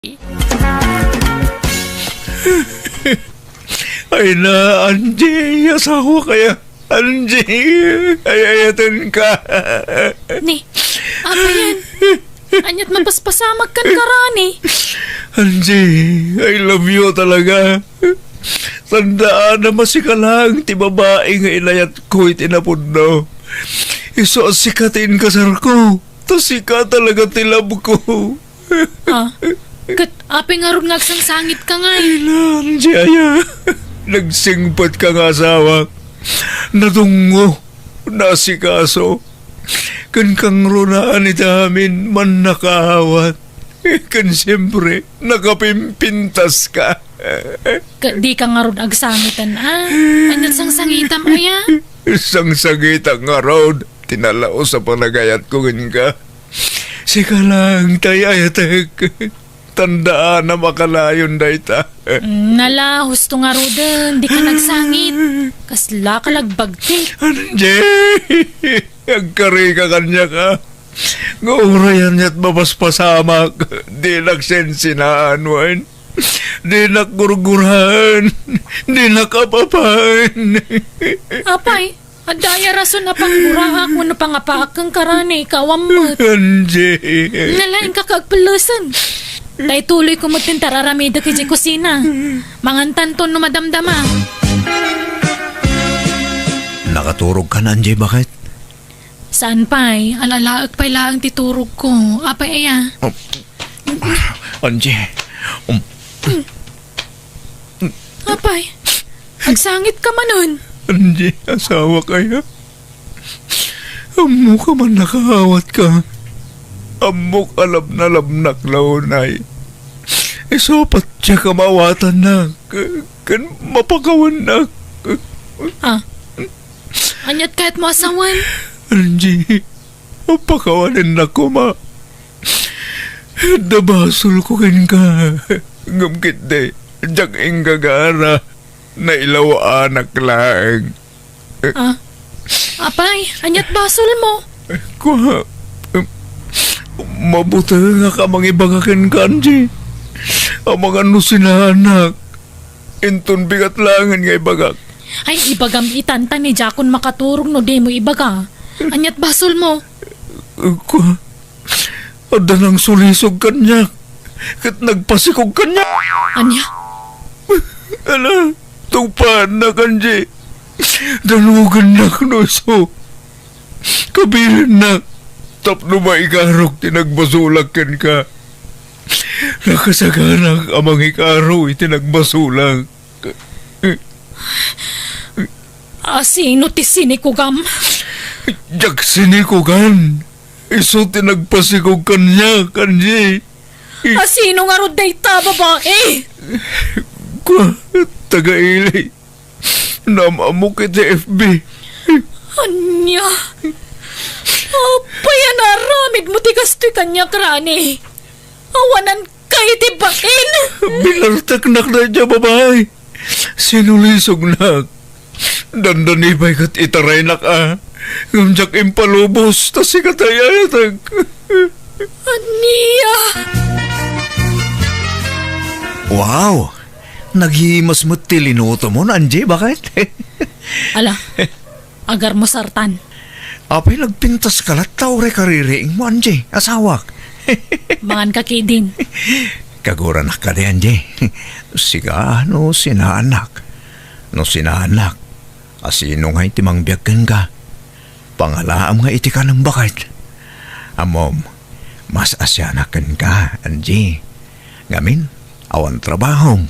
Ay na, Angie, asawa kaya. Angie, ayayatan ka. Ni, apa yan? Anyat mapaspasamag kan karani. Angie, I love you talaga. Tandaan na masikalang ti babae nga ilayat ko itinapudno. Iso sikatin kasar ko. Tas sika talaga tilab ko. Kat api nga ron ngagsang sangit ka nga eh. Ay na, Angie, aya. Nagsingpat ka nga asawa. Natungo, nasikaso. Kan kang runaan itamin man nakahawat. Kan siyempre, nakapimpintas ka. Di ka nga ron agsangitan Anyat sang sangitam aya. Isang sagita nga road, tinalao sa panagayat ko ka. Sika lang, tayayatek. Tandaan na makalayon dayta. Nala, husto nga roden, di ka nagsangit. Kasla ka lagbagtik. Anjay! Agkari ka kanya ka. Ngaurayan niya't mapaspasamak. Di nagsensinaan, wan. Di nakgurgurahan. Di nakapapan. Apay, adaya rason na pangguraak mo na pangapaak kang karani, kawamot. Anjay! Nalain ka kagpulusan. Dahil tuloy ko mo tintararamida kay kusina. Mangantan to no madamdama. Nakaturog ka na, Anjay, bakit? Saan pa'y? Alalaag pa'y laang titurog ko. Apay aya. Anjay, Apay, agsangit ka manon. Anjay, asawa kaya? Amo ka man nakahawat ka. Amok alab na labnak launay. Isopat siya kamawatan na. Kan mapagawan na. Anyat kahit mo asawan. Anjay, mapagawanan na ko ma. Dabasol ko kan ka. Ngamkit de. Diyak inggagara. Na ilaw anak lang. Apay, anyat basol mo. Kuha. Mabuti nga ka mga ibagakin ka, Anjay. Ang mga nusinahanak. Inton bigat langan nga ibagak. Ay, ibagam itanta ni Jakon makaturog no di mo ibaga. Anyat basol mo. Kuha. Ada nang sulisog kanya. Kat nagpasikog kanya. Anya? Ala, tungpaan na kanji. Danugan na knuso. Kabilin na. Tapno maikarok tinagbasulak ka. Nakasaganak amang ikaro itinagbasulang. Sino ti sinikugam? Jak sinikugan. Iso tinagpasikog kanya, kanji. Sino nga ron dayta, babae? Kwa, taga-ilay. Namamok iti FB. Anya? Paya naramid mo ti kastoy kanya krani. Awanan kay ti bain. Binartaknak na dya, babae. Sinulisog na. Dandanibay kat itaray na ka. Ngamjak impalubos, tas ikatayayatag. Ania? Wow! Naghimas mo tilinuto mo, Anjay, bakit? Ala, agar mo sartan. Apay nagpintas ka lat taure kaririing mo, Anjay, asawak. Mangan ka kidin. Kaguranak ka di, Anjay. Siga, no sinaanak. No sinaanak. Asino nga itimang biyagkan ka. Pangalaam nga iti ka ng bakit. Amom, mas asyanakan ka, Anjay. Ngamin, awan trabahom.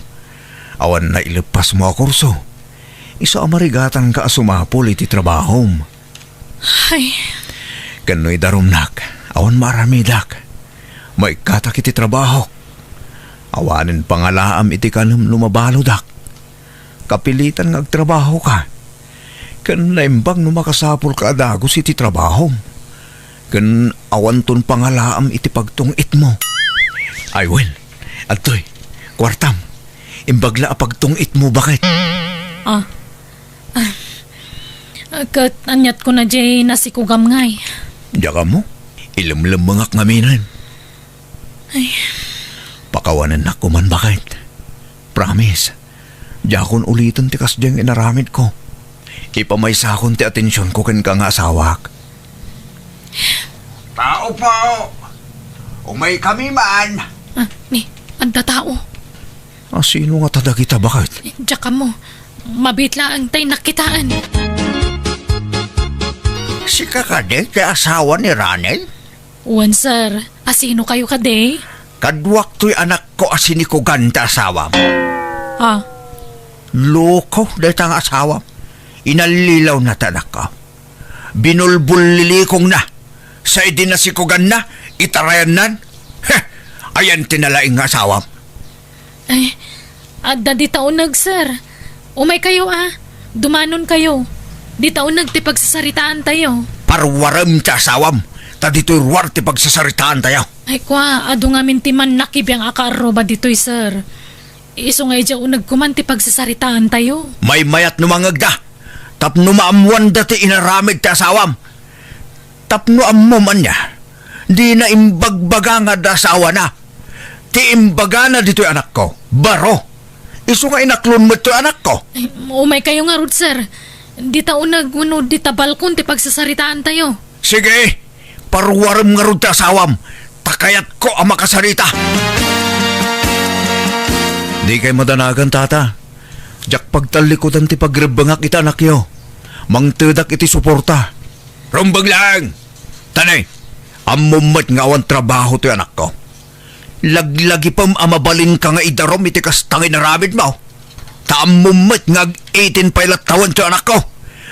Awan na ilipas mo a kurso. Isa amarigatan ka asumapol iti trabahom. Ay, Kano'y darumnak, awan maramidak. Maikatak iti trabaho. Awanin pangalaam iti kanam lumabalodak. Kapilitan ngagtrabaho ka. Kan naimbang no makasapol ka adagos iti trabaho. Kan awan ton pangalaam iti pagtungit mo. Ay well, atoy, kwartam. Imbagla a pagtungit mo bakit? kat anyat ko na jay nasikugam ngay. Diya ka mo, ilamlam mga ngaminan. Ay, Pakawanan na ko man bakit. Promise. Diakon ulitin ti kasdyang inaramid ko. Ipamaysa akong ti atensyon ko ken ka nga asawak. Tao po! Umay kami man! Anda tao. Sino nga tada kita bakit? Diyak ka mo. Mabitla ang tay nakitaan. Si kakade ti asawa ni Ranel? Uwan, sir. Asino kayo kaday? Kadwak to'y anak ko asini ko ganda asawa mo. Ah, Loko dahil tang asawa. Inalilaw na tanak ka. Binulbulilikong na. Sa idinasikugan na, itarayan nan. Heh, ayan tinalaing asawa. ay, adda di taunag, sir. Umay kayo Dumanon kayo. Di taunag ti pagsasaritaan tayo. Parwaram ta asawam. Ta dito'y ruwar ti pagsasaritaan tayo. Ay kwa, ado nga mintiman nakibiyang akaro ba dito'y, sir. Iso nga idya unag kuman ti pagsasaritaan tayo. May mayat numangag da. Tapno maamuan dati inaramid ti asawam. Tapno ammo man niya. Di na imbagbaga nga da asawa na. Ti imbaga na dito'y anak ko. Baro. Iso nga inaklon mo ito'y anak ko. Ay, umay kayo nga rod, sir. Di taunag unod di tabalkon ti pagsasaritaan tayo. Sige. Parwaram nga ron ti asawam. Takayat ko ang makasarita. Di kay madanagan, tata. Jak pagtalikutan ti pagrebangak ita anak yo. Mangtedak iti suporta. Rumbang lang. Tanay, amumat nga awan trabaho ti anak ko. Laglagi pam amabalin ka nga idarom iti kastangin na ramid mo. Taamumat nga 18 pailat tawan ti anak ko.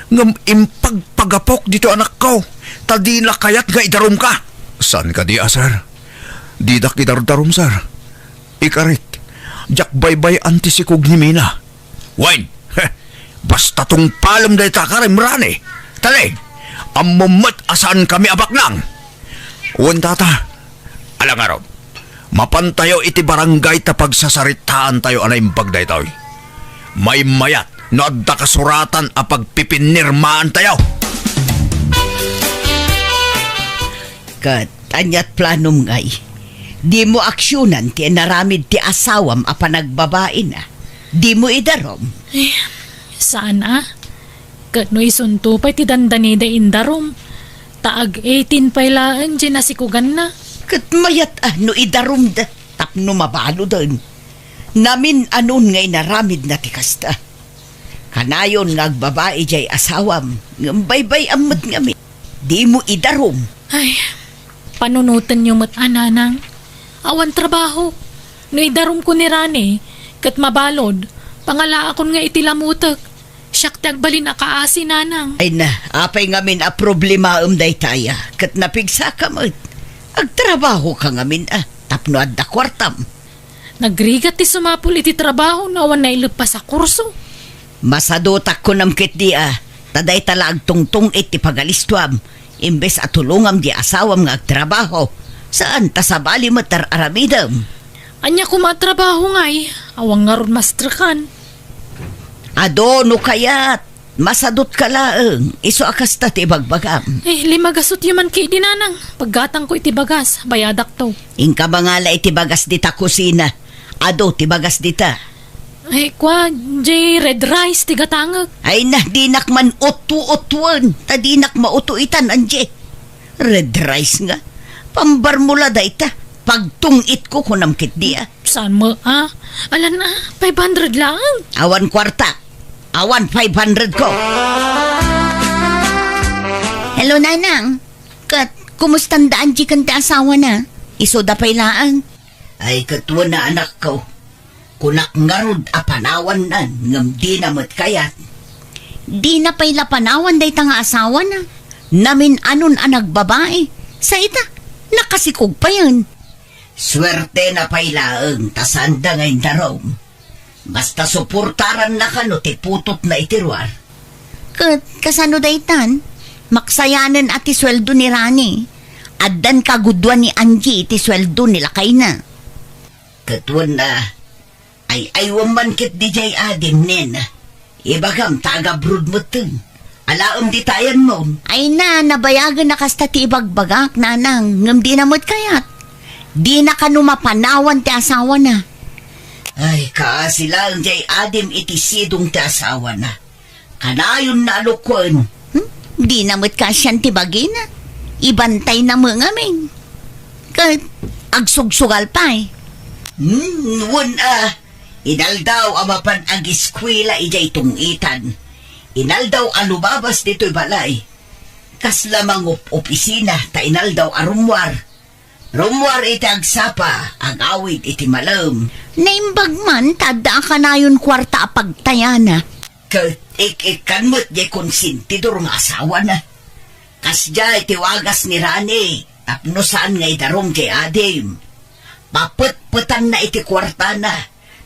Ngam impagpagapok dito anak ko. Tadila kayat nga idarom ka. San ka di asar? Didak idarom sir. Ikarit. Jak baybay antisikog ni Mina. Wine, basta tong palam dahi takarim rani. Tali, amumat asan kami abak nang. Uwan tata, alang araw, mapantayo iti barangay ta pagsasaritaan tayo anay impagday tayo. May mayat, no adda kasuratan a pagpipinirmaan tayo. Kat, anyat planom ngay. Di mo aksyonan ti naramid ti asawam a panagbabae na. Di mo idarom. Saan Kat no isunto pa ti dandanida indarom. Taag 18 pailaan dyan nasikugan na. Kat mayat no idarom da. Tapno mabalo doon. Namin anon ngay naramid na ti kasta. Kanayon ngagbabae jay asawam. Ngambay-bay amot ngami. Di mo idarom. Ay, panunutan niyo mat ananang. Awan trabaho. No idarom ko ni Rani. Kat mabalod. Pangala akon nga itilamutak. Siyak tagbalin akaasi nanang. Ay na, apay ngamin a problema day taya. Kat napigsa ka mo. Agtrabaho ka ngamin tapno adda kwartam. Nagrigat ti sumapul iti trabaho na awan na ilupas sa kurso. Masadotak ko namkit di taday tala agtungtong iti pagalistuam. Imbes atulungam di asawam nga agtrabaho. Saan tasabali matar aramidam? Anya kumatrabaho ngay. Awang nga ron mastrakan. Ado no kayat. Masadot ka laeng. Iso akas ta ti bagbagam. Lima gasot yaman kay dinanang. Paggatang ko iti bagas, bayadak to. Ingka bangala iti bagas dita kusina. Ado ti bagas dita. Kwa, red rice, tigatangag. Ay na, dinak man utu-utuan. Tadinak mautuitan anje. Red rice nga. Pambarmula da ita. Pagtungit ko kunamkit diya. Saan mo, Alan 500 lang. Awan kwarta. Awan 500 ko. Hello, Nanang. Kat, kumustang daan di kanta asawa na? Iso da pailaan. Ay katwa na anak ko. Kunak ngarod apanawan nan. Ngam di namat kayat. Di na paila panawan day tanga asawa na. Namin anon anak babae. Sa ita, nakasikog pa yan. Swerte na pailaeng tasanda ngayon darom. Basta suportaran na kano ti putot na itirwar. Kat, kasano daytan? Maksayanan ati sweldo ni Rani. Addan kagudwan ni Angie iti sweldo nila kay na. Katwan na ay aywang man kit di jay adim nena. Ibagam taga-brood mo tun. Alaam di tayan mo. Ay na, nabayagan na kasta ti ibagbagak, Nanang. Ngam di namot kayat. Di na kanu mapanawan ti asawa na. Ay, kaasilang jay adim iti sidong ti asawa na. Kanayon na alukon. Di namit ka siyan ti bagina. Ibantay na mga amin. Kat agsugsugal pa eh. Inaldaw amapan ang iskwela ijay tungitan. Inaldaw alubabas dito'y balay. Kas lamang opisina ta inaldaw arumwar. Rumwar iti agsapa, ang awit iti malam. Naimbag man, tada ka na yun kwarta apagtayana. Kanmo't jay konsintidor nga asawa na. Kas jay tiwagas ni Rani, tapno saan ngay darong jay adim. Paput-putan na iti kwarta na,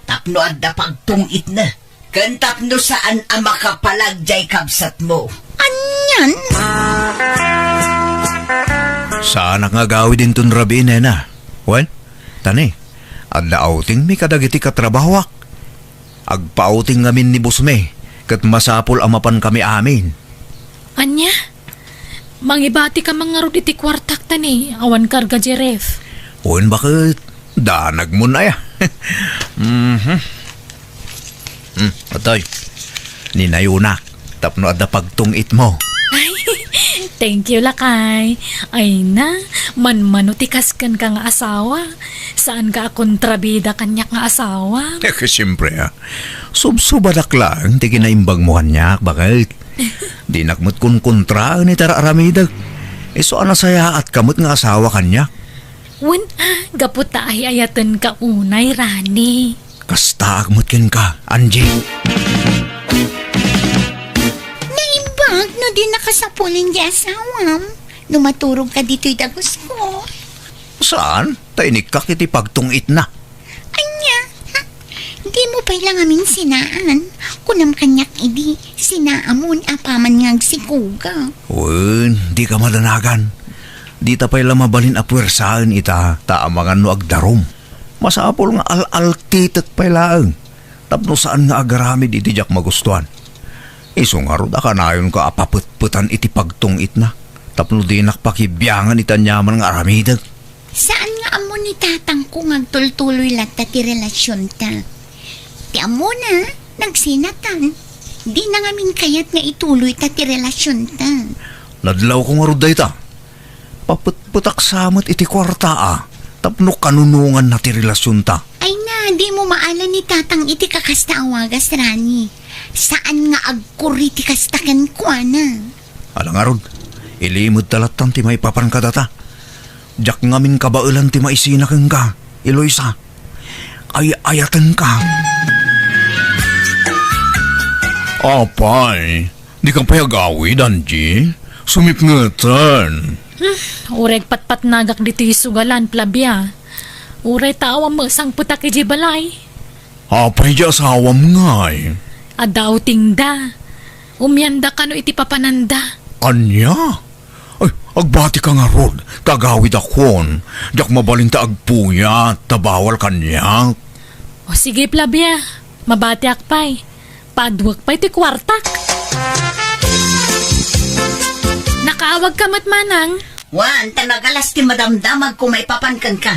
tapno adda pagtungit na. Kan tapno saan ang makapalag jay kabsat mo. Anyan? Saan nga gawi din ton rabi, nena? Wen, tani, adda outing mi kadagiti katrabahwak. Agpa-outing ngamin ni Busme, kat masapol amapan kami amin. Anya? Mangibati ka mga rod iti kwartak tani, awan karga Jeref. Wen, bakit? Danag mo na ya. Atoy, ninayunak, tapno adda pagtungit mo. Ay, thank you lakay. Ay na, manmanutikas kan ka nga asawa. Saan ka kontrabida kanyak nga asawa? Siyempre subsubadak lang, di kinaimbag mo kanyak, bakit? Di nakmut kun kontra ni tara aramidag. So ana saya at kamot nga asawa kanyak. Wen, gapot ta ay ayatan ka unay, Rani. Kasta agmut ken ka, Angie. Naimbag no di nakasapulin di asawam. Numaturog ka dito'y dagos ko. Saan? Tainik ka kiti pagtungit na. Anya? Di mo pa lang amin sinaan. Kunam kanyak idi, sinaamon apaman nga agsikuga. Wen, di ka madanagan. Di ta pa'y mabalin apwersaan ita, taamangan no agdarom. Masapol nga al-altitat pa'y laang. Tapno saan nga agaramid iti jak magustuhan. Isungarod ka na yun ka apaputputan iti pagtungit na. Tapno di nakpakibiyangan itanyaman nga aramidag. Saan nga amo ni tatang ko ngagtultuloy lata ti relasyon ta? Ti amo na, nagsinatan. Di na ngamin kayat nga ituloy ta ti relasyon ta. Nadlaw ko nga ruday ta. Paputputak samot iti kwarta Tapno kanunungan na ti relasyon ta. Ay na, di mo maala ni tatang iti kakasta awagas, Rani. Saan nga agkuri ti kastakan ko, ana? Alang arod, ilimod talatan ti may papankadata. Jak ngamin kabailan ti maisinakan ka, Eloisa. Ay-ayatan ka. Apay, di kang payagawid, Angie. Sumipngatan. Ureg patpat nagak dito sugalan, plabya. Uray tawa mo sang putak iji balay. Apay di asawam ngay. Adaw tingda. Umyanda ka no iti papananda. Anya? Ay, agbati ka nga rod. Kagawid akon. Diyak mabalin ta agpuya. Tabawal kanya. O sige, plabya. Mabati akpay. Padwag pa iti kwartak. Nakaawag ka matmanang. Wan, tanagalas ti madamdamag kung may papankan ka.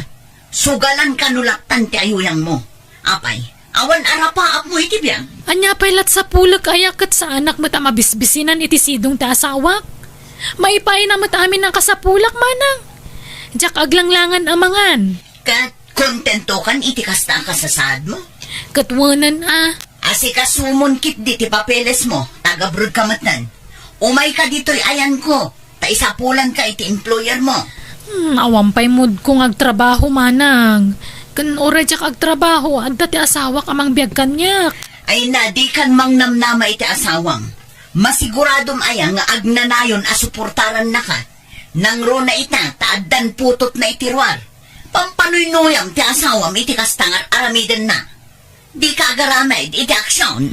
Sugalan ka nulaktan ti ayuyang mo. Apay, awan arapaap mo iti biyang. Anya pailat sa pulag ayakat sa anak mo mabisbisinan iti sidong ta asawak. Maipay na amin ng kasapulak manang. Diyak aglanglangan amangan. Kat kontento kan iti kasta ang kasasad mo. Katwanan Asi ka sumon kit di ti papeles mo, taga-brood ka matnan. Umay ka dito'y ayan ko, ta isapulan ka iti employer mo. Awampay mood kung agtrabaho manang. Kan ora jak agtrabaho, adda ti asawa ka mang biyag kanyak. Ay na, di kan mang namnama iti asawang. Masiguradom ayang nga agnanayon asuportaran na ka. Nang ro na ita, taaddan putot na itirwar. Pampanoy-noyam ti asawam iti kastangar aramidan na. Di ka agaramid iti aksyon.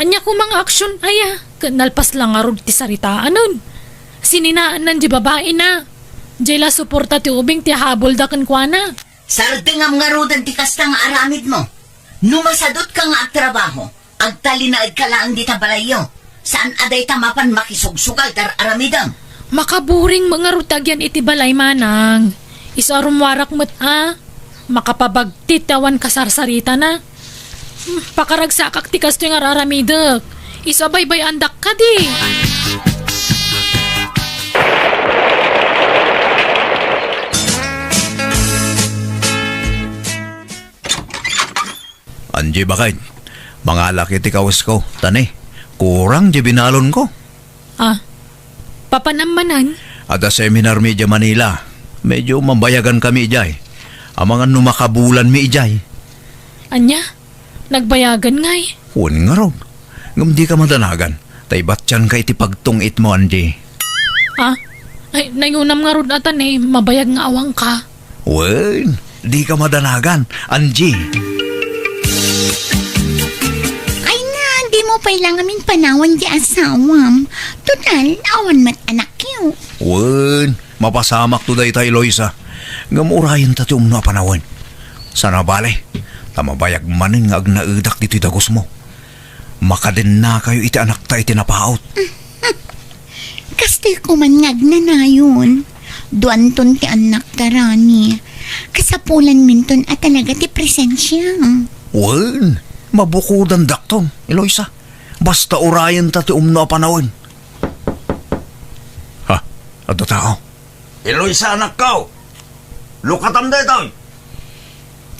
Anya ko mga aksyon aya, kanalpas lang arod ti saritaan nun. Sininaan nan di babae na. Diyla suporta ti ubing ti habol da kankwana. Sardingam nga rodan ti kastang aramid mo. Numasadot ka nga agtrabaho, agtalinaad ka lang di tabalayo. Saan aday tamapan makisugsugal dar aramidam? Makaburing mga rutagyan iti balay manang. Isarumwarak mo't makapabagtit tawan kasarsarita na. Pakaragsakak tikas to yung araramidek. Isabaybay andak ka di. Anji bakit? Mga laki ti kawas ko, tani. Kurang di binalon ko. Papanamanan? Ada seminar mi dya Manila. Medyo mambayagan kami ijay. Ang mga numakabulan mi ijay. Anya? Nagbayagan ngay. Huwag nga ron. Ngam di ka madanagan. Tay batyan ka iti pagtungit mo, Anji. Ay, nayunam nga ron atan mabayag nga awang ka. Huwag. Di ka madanagan, Anji. Ay na, di mo pailangamin panawan di asawam. Total, awan mat anak yun. Huwag. Mapasamak to day tayo, Loisa. Ngam urayan tati umno panawan. Sana bale. Tamabayag manin nga agnaidak dito dagos mo. Makadin na kayo iti anak ta iti napaot. Kastoy ko man ngagna na yun. Duanton ti anak tarani. Kasapulan minton at talaga ti presensya. Wen, mabukudan dakton, Eloisa. Basta urayan tati umno panawan. Ha, ato tao. Eloisa, anak ko. Lukatam da ito.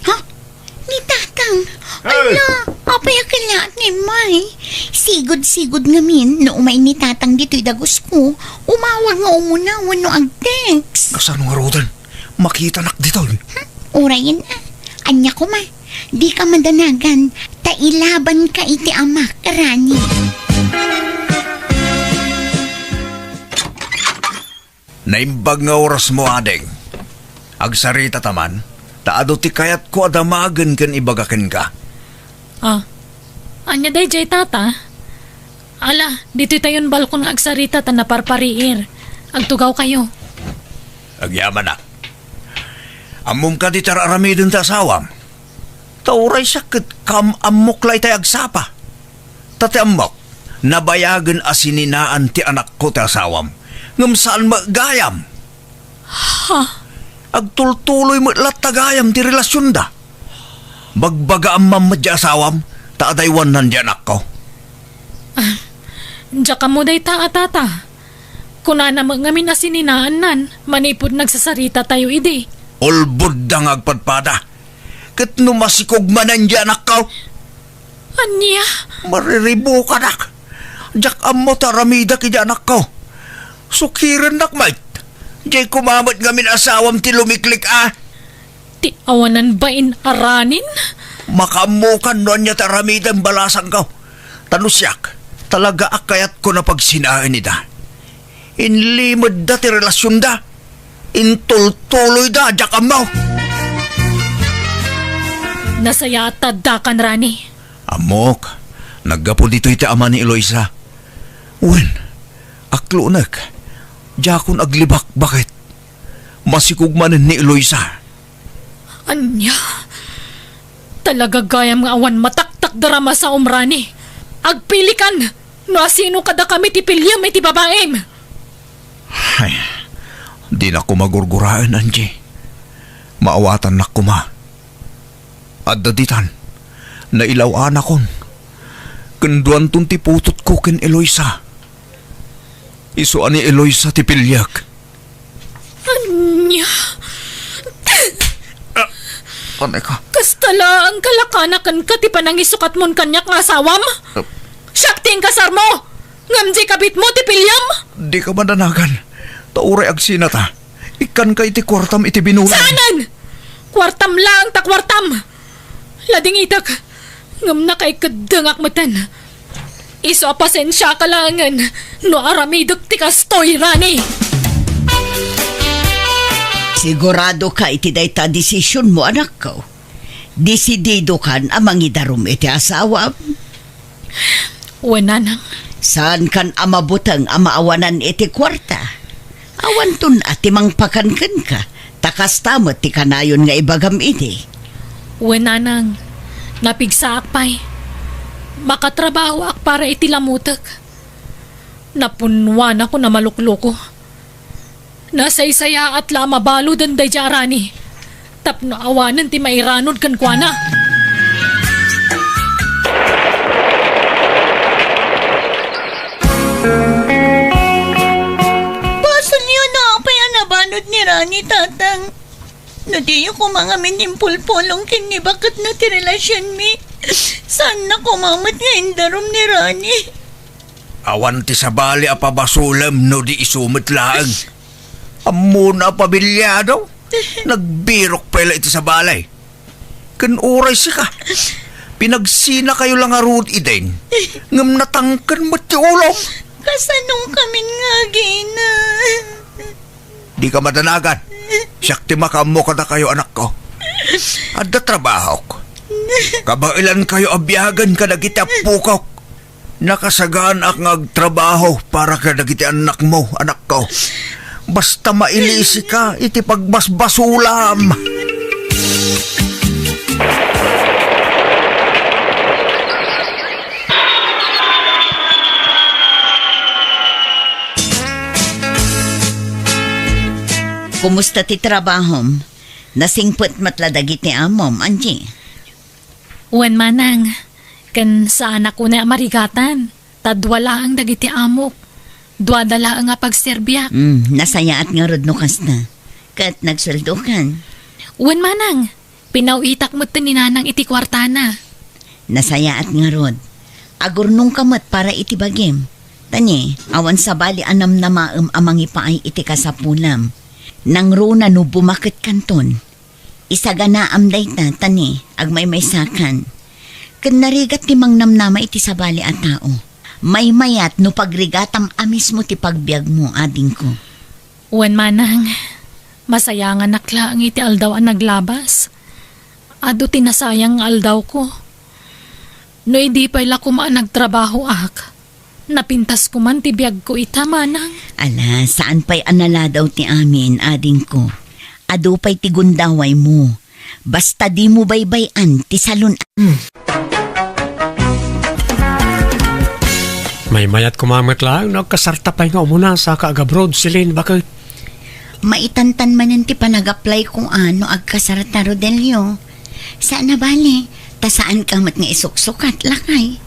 Ha? Ni tatang. Hey! Ala, apay akalaat ni May. Sigod-sigod ngamin no umay ni tatang dito'y dagos ko. Umawag nga umuna wano ang text. Kasano nga rodan? Makita nak dito. Urayin anya ko ma. Di ka madanagan. Tailaban ka iti amak, Rani. Naimbag nga oras mo, adeng. Agsarita taman, taado ti kayat ko adamagan kan ibagakin ka. Anya day jay tata? Ala, dito tayon balkon nga agsarita ta naparpariir. Agtugaw kayo. Agyaman na. Amom ka di tararamidin ta asawam. Tauray sakit kam amok lay tay agsapa. Tate amok, nabayagan asininaan ti anak ko ti asawam. Ngam saan magayam? Agtultuloy mo latagayam ti relasyon da. Bagbaga ang mamadya asawam, taadaywan nandiyan ako. Diya ka mo day ta tata. Kuna naman ngamin asininaan nan, manipod nagsasarita tayo idi. Ulbud dang agpadpada. Kat numasikog man nandiyan ako. Anya? Mariribo ka nak. Diyak amo taramida ki anak ko. Sukiran nak mait. Diyay kumamot ngamin asawam ti lumiklik Ti awanan ba in aranin? Makamukan nun niya taramidang balasang ko. Tanusyak, talaga akayat ko na pagsinaan nida. Inlimod da ti relasyon da. Intultuloy da, diyak amaw. Nasayata da kan Rani. Amok, naggapo dito iti ama ni Eloisa. Wen, aklunak, diyakon aglibak, bakit? Masikugmanin ni Eloisa. Anya? Talaga gayam nga awan mataktak darama sa umrani. Agpilikan! No asino kada kami ti pilyam iti babaem. Ay, di na ko magurguraan, Angie. Maawatan na kuma. At daditan, nailawaan akon. Kanduan tun ti putot ko ken Eloisa. Isuan ni Eloisa ti pilyak. Anya? Anay ka? Kastala ang kalakanakan ka ti panangisukat mon kanyak nga asawam? Syakting kasar mo! Ngamdi kabit mo ti pilyam? Di ka madanagan. Tauray agsinata. Ikan ka iti kwartam iti binulan. Saanan? Kwartam lang ta kwartam. Lading itak. Ngam na kay kadangak matan. Iso pasensya ka langan. No aramidok ti kastoy, Rani. Sigurado ka iti dayta desisyon mo, anak ko. Desidido kan amang idarum iti asawa. Wananang. Saan kan amabutang amaawanan iti kwarta? Awan tun ati mangpakankan ka. Takas tamot ti kanayon nga ibagam iti. Wananang. Napigsa akpay. Makatrabaho ak para iti lamutak. Napunwan ako na malukloko. Nasaysaya at lama balo dan day jarani. Tapno awanan ti mairanod kan kuana. Basan yun na kaya nabanod ni Rani, tatang. Nadiyo ko mga minimpulpulong kini bakit na ti relasyon mi. Saan na kumamat nga indarom ni Rani? Awan ti sabali apabasulam no di isumit lang. Amo na pabilyado. Nagbirok pala iti sa balay. Kan oray si ka. Pinagsina kayo lang arud iden. Ngam natangkan mo ti ulam. Kasanong kami nga gina? Di ka madanagan. Siyakti makamo ka na kayo anak ko. Adda trabaho ko. Kabailan kayo abyagan ka na kita pukok. Nakasagaan ak ngagtrabaho para ka na kita anak mo, anak ko. Basta mailisi ka, iti pagbasbasulam. Kumusta ti trabahom? Nasingput matladagit ni amom, Angie. Wen manang, kan saan ako na marigatan. Tadwala ang dagiti amok. Dwadala ang nga pagserbyak. Nasaya at nga rod no kas na. Kat nagsweldo kan. Wen manang, pinawitak mo ni nanang iti kwartana. Nasaya at nga rod. Agurnong kamat para iti bagim. Tani, awan sa bali anam na maam amang ipaay iti kasapulam. Nang runa no bumakit kanton. Isagana amday ta, tani, agmay sakan. Kan narigat ti mangnamnama iti sabali at tao. May mayat no pagrigatam amis mo ti pagbiag mo, ading ko. Wen manang, masayangan nakla ang iti aldaw ang naglabas. Ado tinasayang aldaw ko. No hindi pala kumaan nagtrabaho ak. Napintas ko man ti biag ko ita manang. Ala, saan pa'y anala daw ti amin, ading ko? Ado pa'y ti gundaway mo. Basta di mo baybayan ti salun. May mayat kumamit lang, nagkasarta pa nga umuna sa kaagabroad silin, bakit? Maitantan man ti panag-apply kung ano agkasarata, Rodelio. Saan na bali? Ta saan kamat nga isuksukat lakay?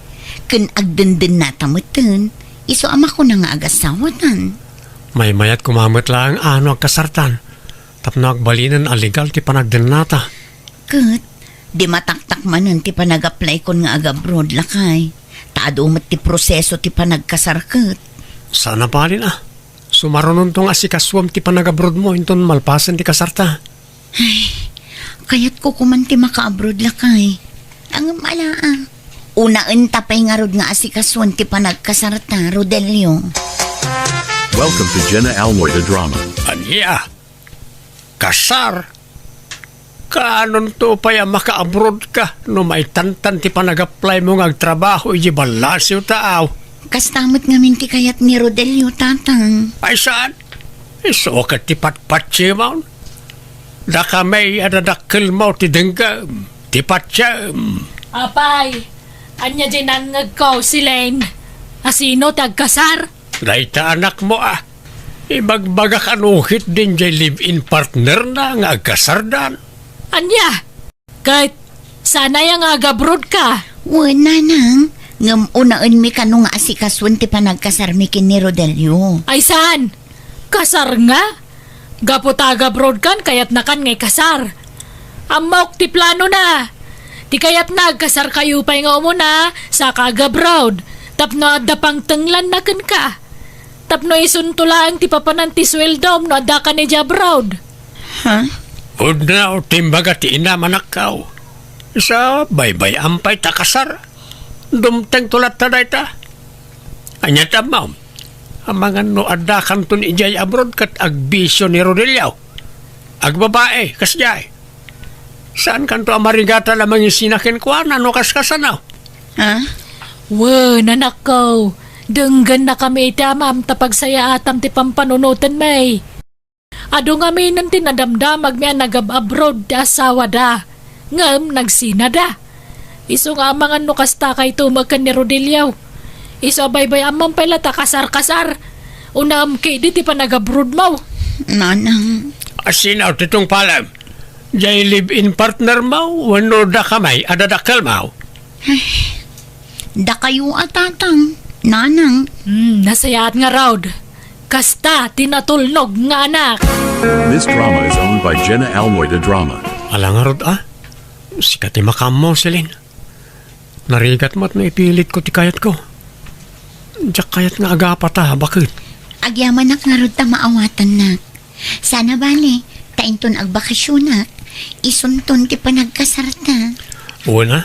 Kun agdendin na tamutin, iso ama ko na nga agasawatan. May mayat kumamit lang, ano agkasartan. Tapno agbalinan aligal ti panagdenata. Kat, di mataktak manan ti panag-apply kon nga agabroad lakay. Taado umat ti proseso ti panagkasarkat. Sana palin Sumaronon tong asikaswam ti panagabroad mo, inton malpasan ti kasarta. Kaya't ko kuman ti maka-abroad lakay. Ang mala Unaan tapay nga rod nga asikaswan ti panagkasarta, Rodelio. Welcome to Jenna Almoy the Drama. Aniya, kasar. Kaanon to paya maka-abroad ka no may tantan ti panag-apply mo nga trabaho iji balasyo taaw. Kastamot nga minti kayat ni Rodelio, tatang. Ay saan? Iso ka ti patpatsi mo. Daka may adadakil mo ti denggam. Ti patsi. Apay, anya din ang ngagkaw si Lane. Asino tagkasar? Daita anak mo Ibagbagak anuhit din jay live-in partner na nga agkasardan. Anya, kahit sana yung agabroad ka. Wala nang. Ngam unaan mi kanong nga asikaswan ti panagkasar mi kin ni Rodelio. Ay saan? Kasar nga? Gapo agabroad kan kayat nakan ngay kasar. Amok ti plano na. Ti kayat nagkasar kayo pa nga umuna sa kagabroad. Tapno adda pang tenglan na kan ka. Tapno isuntulaan ti papanan ti sweldom no adda ka ni Jabroad. Ha? Udna o timbaga ti ina manakaw. Isa baybay ampay takasar. Dumteng tulat ta dayta. Anya tamaw. Amangan no adda kanton ijay abroad kat agbisyo ni Rodelio. Agbabae kasjay. Saan kanto amarigata lamang isinakin ko no kaskasanaw. Ha? Wow, nanak ko. Denggan na kami itamam tapag saya atam ti pampanunutan may. Ado nga may nanti nadamdamag may nagab-abroad ti asawa da. Ngam nagsina da. Iso nga amangan no kasta kay tumagkan ni Rodelio. Iso baybay amang pala ta kasar-kasar. Unam kay di ti pa nag-abroad mo. Nanang, Asinaw titong palam. Jay live-in partner mo, wano da kamay, adadakal mo. da kayo tatang. Nanang, Nasayaat nga raud. Kasta, tinatulnog nga anak. This drama is owned by Jenna Almoida Drama. Alangarod Sikat makam mo, Celine. Narigat mo't na ipilit ko ti kayat ko. Diyak kayat nga agapa ta, bakit? agyaman nak nga rod ta maawatan nak. Sana bali, tainton agbakasyon nak. Isunton ti panagkasarta. Una,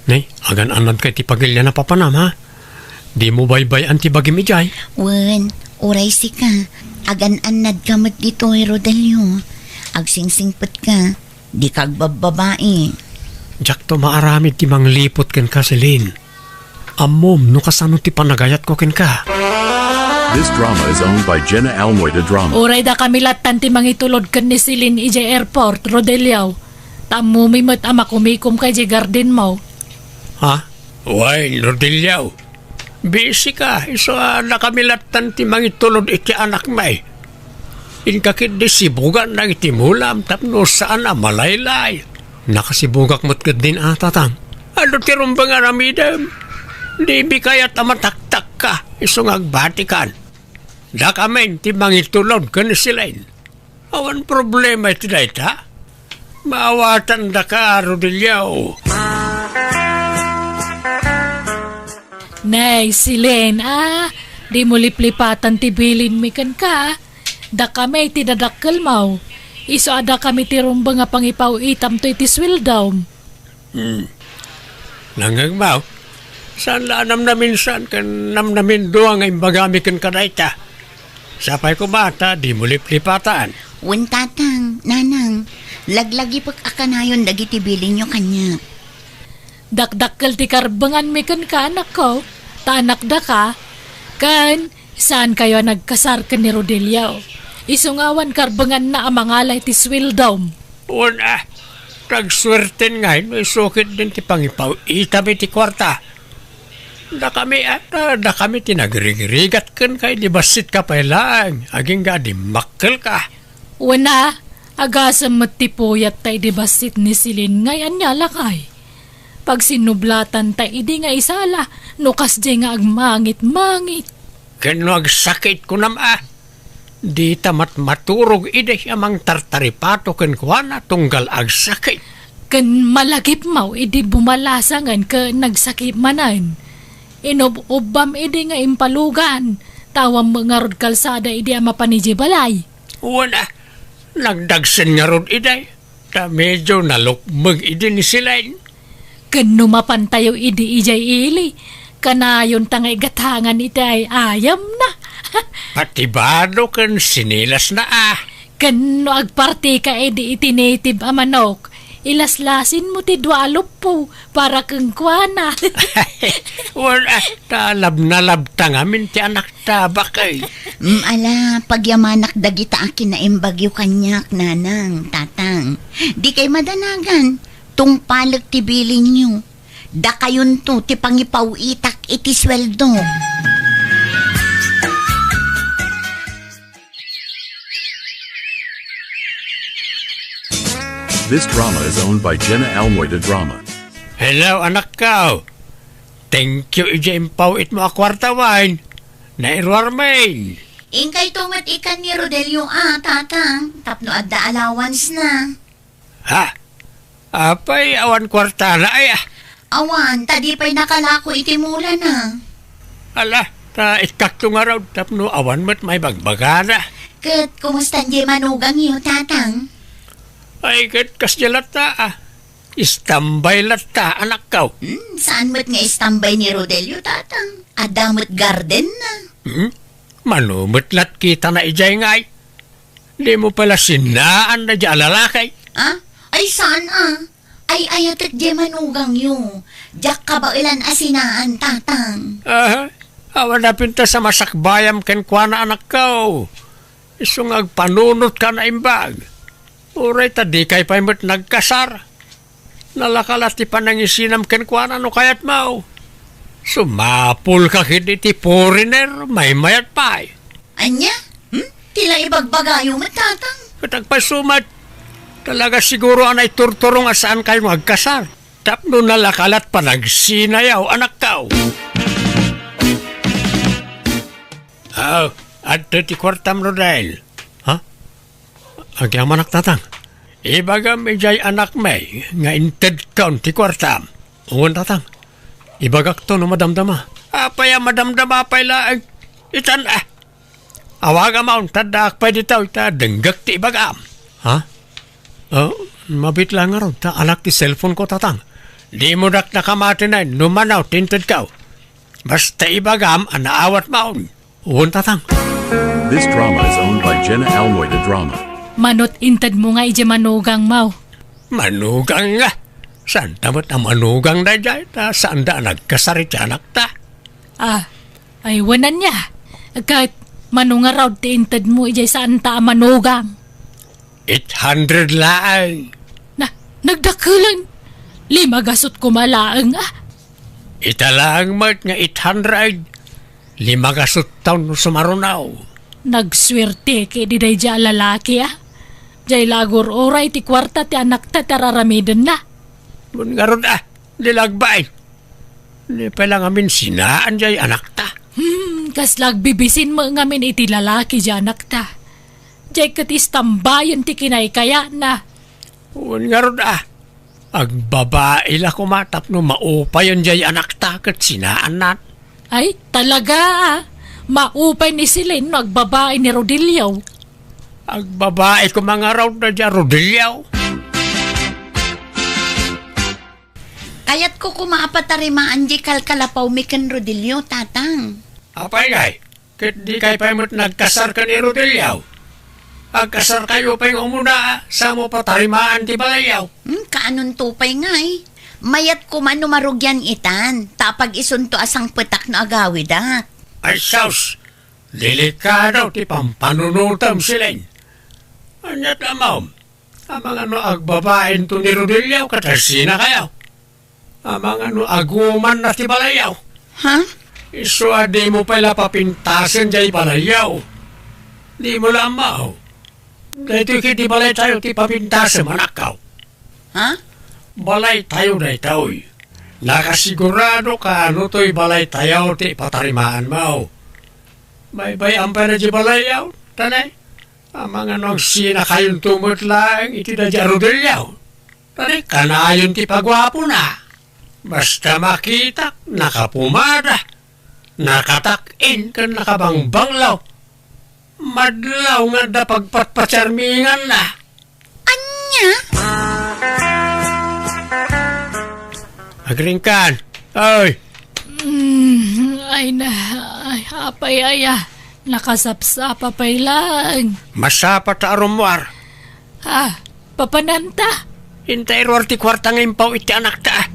nay, agan anad kay ti pagilya na papanam, ha? Di mo baybay ang ti bagim ijay. Wen, oray si ka. Agan anad ka mat dito, Rodelio. Agsingsingpet ka. Di kagbababae. Diyak to maaramid ti manglipot ken ka, Celine. Amom, no kasano ti panagayat ko ken ka. This drama is owned by Jenna Almoida Drama. Uray da kami latan ti mangitulod kan ni Silin ije airport, Rodeliao. Tamo mimot ama kumikom kay je garden mo. Ha? Why, Rodilyaw? Busy ka. Iso nakamilatan ti mangitulod iti anak may. Inkakit di sibugan na iti mulam tapno saan malaylay. Nakasibugak mo't din tatang. Ano ti rumbang aramidam? Di bi kaya't amataktak ka. Iso ngagbatikan. Da kami ti mangitulod ka ni silain. Awan problema iti dayta. Maawatan da ka, Rodilyaw. Nay, Silin, di mo liplipatan ti bilin mi kan ka. Da kami ti dadakkel mo. Iso ada kami ti rumba nga pangipaw itam to iti swildom. Nangagmaw, saan laanam namin saan kan namnamin doang ay bagami kan kadayta. Sapay ko bata, di mo liplipatan. Wen tatang, nanang. Laglagi pag akanayon dagiti bilin nyo kanya. Dakdakkel ti karbangan mi kan ka anak ko. Taanak da ka. Kan, saan kayo nagkasar kan ni Rodeliao? Isungawan karbangan na amangalay ti swildom. Una, tagswerten ngayon, may sukit din ti pangipaw. Itabi ti kwarta. Da kami tinagrigigat kan kay di basit ka pa lang. Aging ga di makkel ka. Una, agasam matipuyat tay di basit ni Silin ngayon niya lakay. Pag sinublatan tay idi nga isala, nukas di nga agmangit-mangit. Kano agsakit ko nam Di tamat maturog ide amang tartaripato ken kuana tunggal agsakit. Kan malagip mau idi bumalasangan ka nagsakip manan. Inob-ubam idi nga impalugan. Tawang mga rod kalsada idi ama paniji balay. Wala, nagdagsen nga rod ide. Ta medyo nalukmag ide ni silain. Kan numapantayo idi ijay ili. Kanayon tangay gatangan iti ay ayam na. Patibado ken sinilas na Kan no agparti ka edi iti native a manok. Ilaslasin mo ti dwalop po para kang kuana. Wala, talab na labtang amin ti anak tabakay. Ala, pagyamanak dagita akin na imbagyo kanyak, nanang, tatang. Di kay madanagan, tung palag ti bilin nyo. Da kayon to, ti pangipaw itak iti sweldo. This drama is owned by Jenna Almoida Drama. Hello, anak ka. Thank you, ija impaw it mo akwarta wine. Nairwar main. Ingkay tumat ikan ni Rodelio tatang. Tapno adda allowance na. Ha? Apay, awan kwarta na ay Awan, tadi pa'y nakalako iti mula na. Ala, ta itkakto nga raw tapno awan mo't may bagbagana. Kat, kumusta di manugang iyo, tatang? Ay, kat kasjalata Istambay lata, anak ka. Saan mo't nga istambay ni Rodelio, tatang? Adamot garden na. Manumot lat kita na ijay ngay. Di mo pala sinaan na di alalakay. Ay, saan Ay, ayatat di manugang yo. Diyak ka ba ilan asinaan, tatang? Awan na pinta sa masakbayam ken kwa na anak ka. Isong agpanunot ka na imbag. Uray ta di kay paimot nagkasar. Nalakalat ti panangisinam ken kwa na no kayat mau. Sumapul ka kit iti foreigner, may mayat pa'y. Anya? Tila ibagbagayo matatang. Katagpasumat, talaga siguro anay turturong asaan kayo magkasar. Tapno nalakalat pa nagsinayaw, anak kao. At ti kwartam no dahil. Ha? Agyam anak tatang. Ibaga medjay anak may, nga inted kaon ti kwartam. Ungon tatang. Ibagak to no madamdama. Apaya madamdama apay laang. Itan Awaga maun tadak pa ditaw ita denggak ti ibagam. Ha? Mabit lang nga ron. Ta anak ti cellphone ko tatang. Di mo dak nakamati na numanaw tinted kaw. Basta ibagam anaawat maun. Uwan tatang. This drama is owned by Jenna Almoida Drama. Manot intad mo nga ije manugang mau. Manugang nga. Saan tamot na manugang na dyan? Saan da nagkasarit anak ta? Ay wanan niya. Kahit manunga raw ti intad mo ije saan ta manugang. 800 laang. Nagdakulan. 5 gasot kumalaang Italaang mat nga 800. 5 gasot taon no sumarunaw. Nagswerte kay di day dya lalaki Jay lagor oray ti kwarta ti anak ta tararamidan na. Mun nga ron dilagbay. Di pa lang amin sinaan jay anak ta. Kas lagbibisin mo ngamin iti lalaki dya anak ta. Jay katis tambayan ti kinay kaya na. Mun nga ron agbabae la kumatap no maupayan jay anak ta kat sinaan nat. Ay talaga maupay ni Silin no agbabae ni Rodilio. Agbabae ko mga raw na dya Rodilio. Kayat ko kumaapatarimaan di kalkalapaw mi ken Rodilio, tatang. Apay gay, kit di kay paimot nagkasar ka ni Rodilio. Agkasar kayo pa yung umuna sa mo patarimaan ti balayaw. Kaanon tupay nga Mayat ko man numarugyan itan, tapag isunto asang petak na agawid Ay saus, delikado ti pampanunutam silin. Anyat amam, amang ano agbabain to ni Rodilio katasina kayo. Amang ano aguman na ti balayaw. Ha? Iso di mo pala papintasin jay balayaw. Di mo lamaw. Dahito kiti balay tayo ti papintasin manakaw. Ha? Balay tayo na itaoy. Nakasigurado ka ano to'y balay tayo ti patarimaan mo. May bayang pa na di balayaw, tanay. Amang anong sina kayong tumot lang iti na di Rodilio. Tanay, kanayon ti pagwapo na. Basta makita, nakapumada. Nakatak-in ka nakabangbanglaw. Madlaw nga da pagpatpatsarmingan na. Anya? Agringkan. Ay, Ay apay nakasapsapa pay lang. masapa ta arumwar. Papananta. Intay rorti kwartang impaw iti anak ta.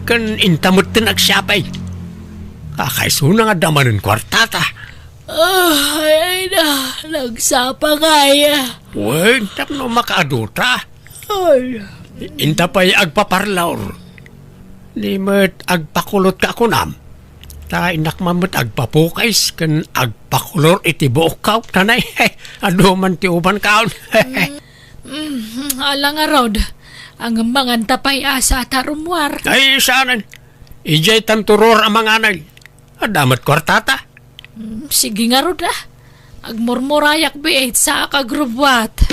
Kan intamot tin agsapay. Kakaisuna nga damanin kwartata. Ay nagsapa kaya. Uy, tapno makaaduta. Ay. Inta pa'y agpaparlaor. Di mo't agpakulot ka kunam. Ta inak mamot agpapukais kan agpakulor iti buokaw. Tanay, aduman ti uban kaon. Alang arod. Ang mga tapay asa tarumwar. Ay, saanan. Ijay tanturor ang mga anay. Adamat kwartata. Sige nga rod Agmurmurayak biit sa kagrubwat.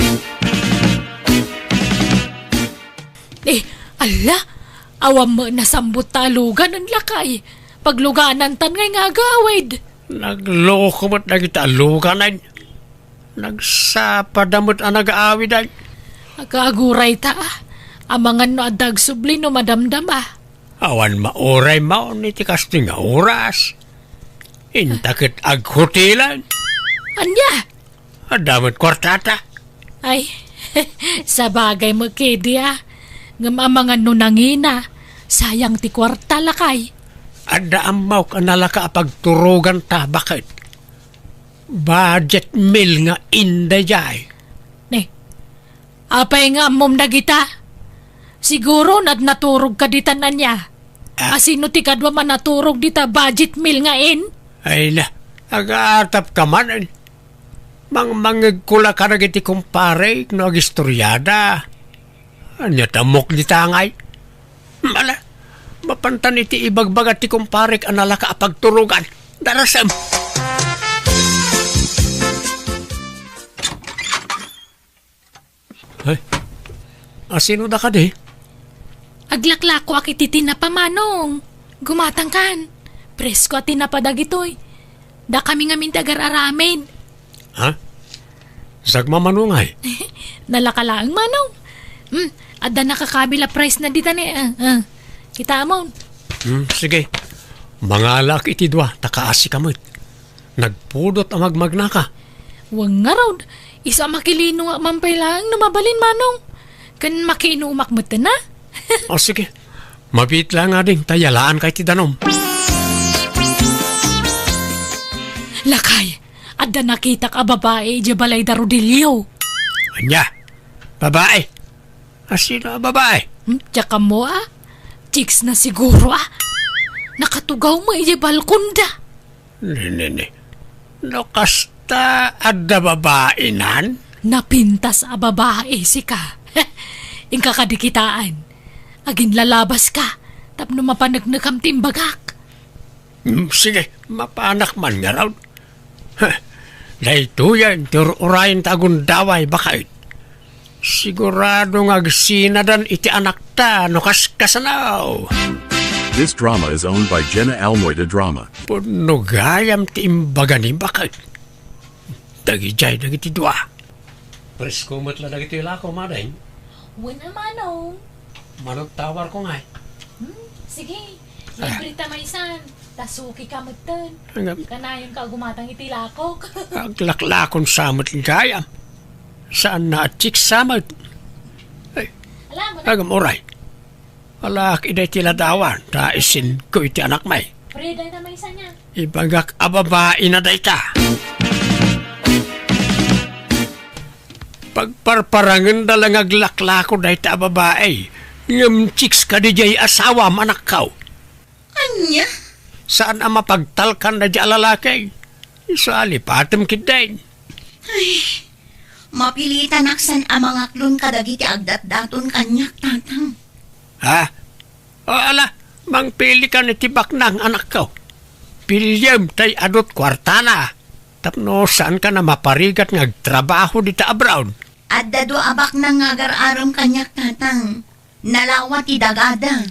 Ala, awam mo nasambut talugan ang lakay. Pagluganan tan ngay nga gawid. Nagloko mo't nagitaluganan. Nagsapadamot ang nag-aawid ay. Agaguray ta Amangan no adag subli no madamdama. Awan maoray maon iti kasting nga oras. Intakit aghotelan. Anya? Adamot kwartata. Ay, sa bagay mo kedi Ngam amangan no nangina. Sayang ti kwarta lakay. Ada amaw ka nalaka pagturugan ta. Bakit? Budget meal nga inday jay. Apay nga mom na kita. Siguro naturog ka dita na niya. Asino ti kadwa man naturog dita budget meal nga in? Ay na, aga-atap ka man. Mangmangag kula ka na iti kumpare, no agistoryada. Anya tamok di tangay. Mala, mapantan iti ibagbagat ti kumpare anala ka apagturugan. Darasam. Ay, asino da ka di? Aglaklako ak iti tinapamanong. Gumatang kan. Presko at tinapadag ito'y. Da kami nga mintagar aramin. Ha? Sagmamanungay. Nalakalaang manong. Adda nakakabila price na dita ni. Kita mo. Sige. Mangalak iti dua, takaasi kamot. Nagpudot ang magmagna ka. Wang nga raw. Isa makilino nga mampay lang na mabalin manong. Kan makiinumak mo na. O sige. Mabit lang nga ding tayalaan kay ti danom. Lakay. Adda nakita ka babae di balay da Rodilio. Anya? Babae. Asino babae? Tsaka mo Chicks na siguro Nakatugaw mo iya balkonda. Nene. No kasta adda babae nan? Napintas babae si ka. Ingka kadikitaan. Agin lalabas ka. Tapno mapanagnagam timbagak. Sige, mapanak man nga raw. Dahito yan, tururayin tagun daway bakit. Sigurado nga sinadan iti anak ta, no kaskasanaw. This drama is owned by Jenna Almoida Drama. Puno gayam ti imbaga ni bakit. Dagijay dagiti dua. Presko matla dagiti lako maday. Wala manong. Manong tawar ko nga. Sige. Libre tamaysan. Tasuki ka magtan. Kanayong ka gumatang itilakok. Aglaklakon samot gayam. Saan na at chik samot? Ay, Alam mo na. agam oray. Alak iday tiladawan, taisin ko iti anak may. Preda tamaysan niya. Ibagak ababae na dayta. Pagparparangan dalang aglaklako dayta ababae. Ngam chicks ka di jay asawa manak kaw. Anya? Saan ang mapagtalkan na di alalakay? Isa alipatem kiday. Mapilitan aksan ang mga klon kadagiti agdat-daton kanyak tatang. Ha? O ala, mangpili ka ni tibak ng anak ko. Pilyam tay adot kwartana. Tapno saan ka na maparigat ngagtrabaho dita abroad? Adda do abak na ngagar-aram kanyak tatang. Nalawat ti dagada.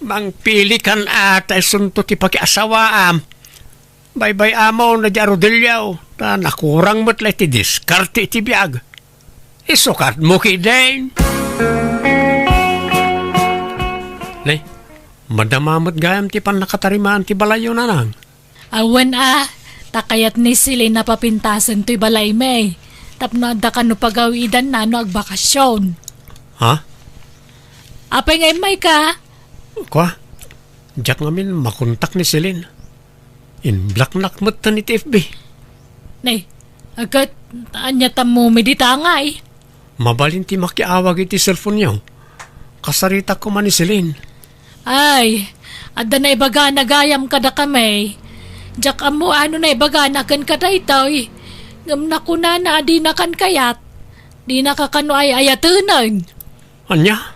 Mangpili kan atay sunto ti pakiasawaam. Bye-bye amo na di Rodilio. Na nakurang mo't ti diskarte ti biyag. Isukat mo kidain. Nay, madamamot gayam ti pan nakatarimaan ti balayo na lang. Awan takayat ni sila napapintasan to'y balay may. Tapno adda ka no pagawidan na no agbakasyon. Ha? Apay ngay may ka? Kwa? Diyak ngamin makontak ni Celine. In-black nakmat na ni TFB. Nay, agad anya mo medita nga Mabalin ti makiawag iti cellphone niyo. Kasarita ko man ni Celine. Ay, adda na ibaga na gayam kada kami. Diyak amo ano na ibaga na kan kada itoy. Ngam na kuna na adi na kan kayat. Di nakakano ay ayatunan. Anya?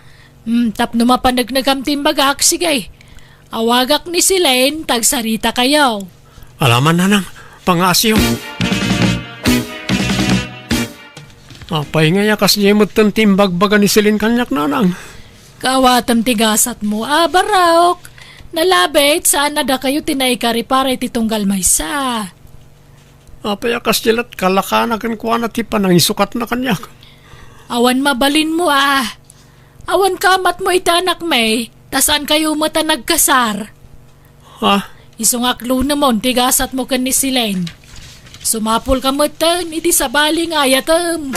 Tapno mapanagnagam timbagak, sige. Awagak ni Silen, tagsarita kayo. Alaman na nang, pangasyo. Apay nga yakas niya mo timbagbaga ni Celine kanyak nanang. Kawatam tigasat mo, baraok. Nalabit, saan na da kayo tinaykari para ititunggal maysa. Apay yakas nilat kalakanagan ko na ti panangisukat na kanyak. Awan mabalin mo Awan kamat mo itanak may, tasaan kayo mata nagkasar. Ha? Isungaklo namon, tigasat mo kan ni Silen. Sumapol ka matan, iti sabaling ayatam.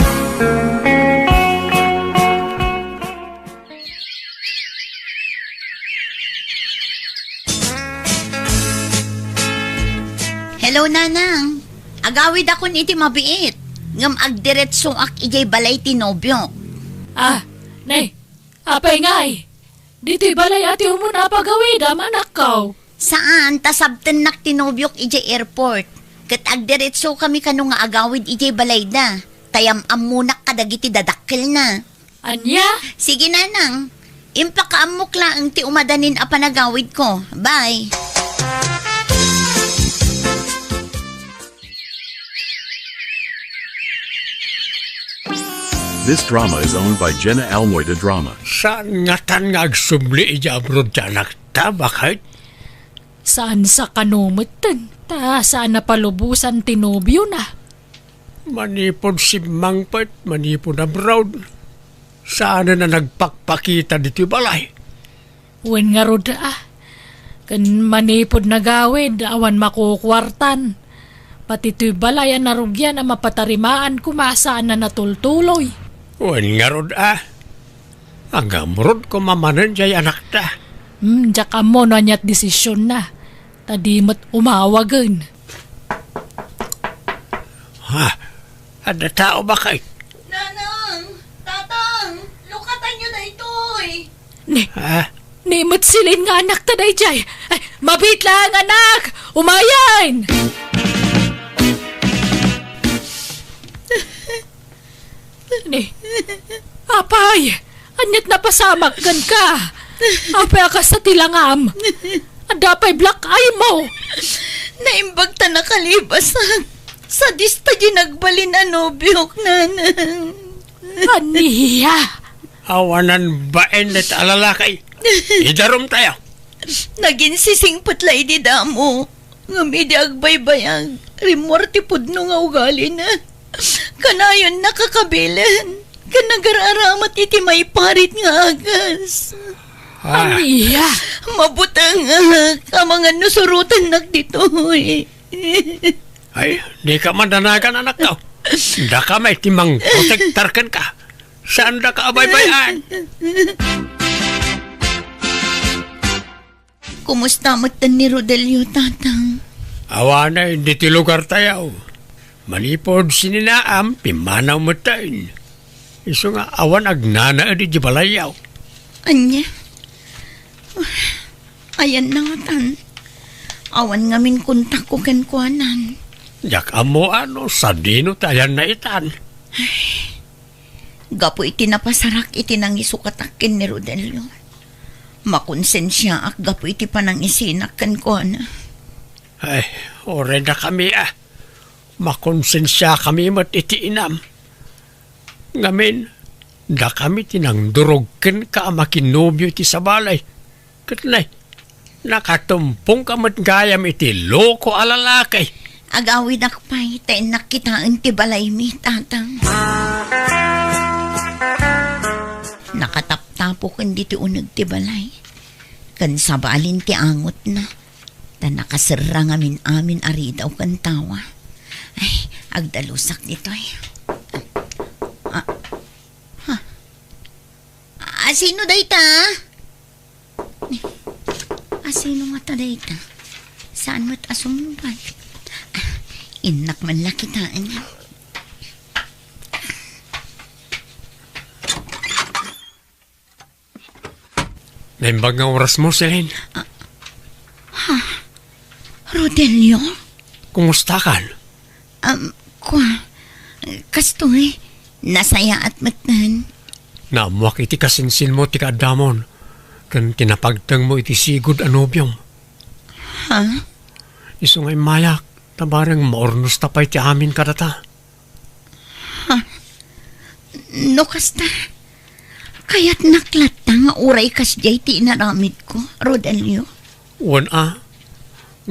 Hello, nanang. Agawid akon iti mabiit. Ngam agdiretsong ak ijay balay tinobyo. Nay, apay ngay. Dito'y balay ati umuna pagawid, manak kaw. Saan? Tasabten nak tinobyok ijay airport. Kat agdiretso kami kanu nga agawid iti balay na. Tayam amunak kadagiti dadakkel na. Anya? Sige nanang. Impakaamok lang ti umadanin a panagawid ko. Bye. This drama is owned by Jenna Almoida Drama. Saan nga tan nga agsubli ija abroad anak ta? Bakit? Saan sa kanumutan? Ta, saan na palubusan tinobyo na? Manipod si Mangpet, manipod abroad. Saan na nagpakpakita dito balay? Wen nga rod kan manipod na gawid, awan makukwartan. Pati to'y balayan na rugyan ang mapatarimaan kumasaan na natultuloy. Wen nga rod Hanggang murod ko mamanan jay anak ta. Diyak mo na niya't desisyon na. Tadimot umawagan. Ha? Ada tao ba kay? Nanang! Tatang! Lukatan nyo na ito Ha? Nimot silin nga anak ta day jay. Ay, mabit lang anak! Umayan! Apay! Anyat na pasamak gan ka! Apay ka sa tilangam! Adapay black eye mo! Naimbag ta nakalibasan. Sa dista ginagbalin anobyok, nanang. Aniya! Awanan baen at alalakay. Idarom tayo. Naging sisingpatlay di damo. Ngamidi agbaybayang. Rimorti pudno nga ugali na. Kanayon nakakabilan. Kanagaraaramat iti may parit nga agas. Ha? Aniya! Mabutang ka mga nusurutan nagdito Ay, di ka mandanagan anak ko. Da ka may timang protektarkan ka. Saan da ka abay-bayan? Kumusta matan ni Rodelio, tatang? Awanay, di ti lugar tayo. Manipod sininaam, pimanaw mo tayo. Iso nga, awan agnana di balayaw. Anya? Ayan na nga tan. Awan ngamin kontak ko kenkwanan. Yak amo ano, sadino tayan na itan. Gapo iti napasarak iti nang isukatakin ni Rodelio. Makonsensya ak gapo iti panang isinak kenkwana. Ay, ore na kami Makonsensya kami mat iti inam. Ngamin, da kami tinangdurogken ka makinobyo iti sabalay. Katnay, nakatumpong ka mat gayam iti loko alalakay. Agawid akpay, tayo nakitaan ti balay mi, tatang. Nakataptapo kan di ti unag ti balay. Kan sabalin ti angot na. Ta nakasira ngamin amin ari daw kan tawa. Ay, agdalusak dito ay. Sino dayta? Sino nga ta dayta? Saan mo't asumban? Inak man lakitaan niya. Naimbag nga oras mo, Celine. Rodelio? Kumusta kan? Kastoy, nasaya at matan. Naamuak iti kasinsin mo ti kaadamon. Kan tinapagtang mo iti sigod anobyong. Ha? Iso nga'y mayak, tabarang maornos tapay ti amin kadata. No kasta. Kaya't naklata nga uray kas jay ti inaramid ko, Rodelio.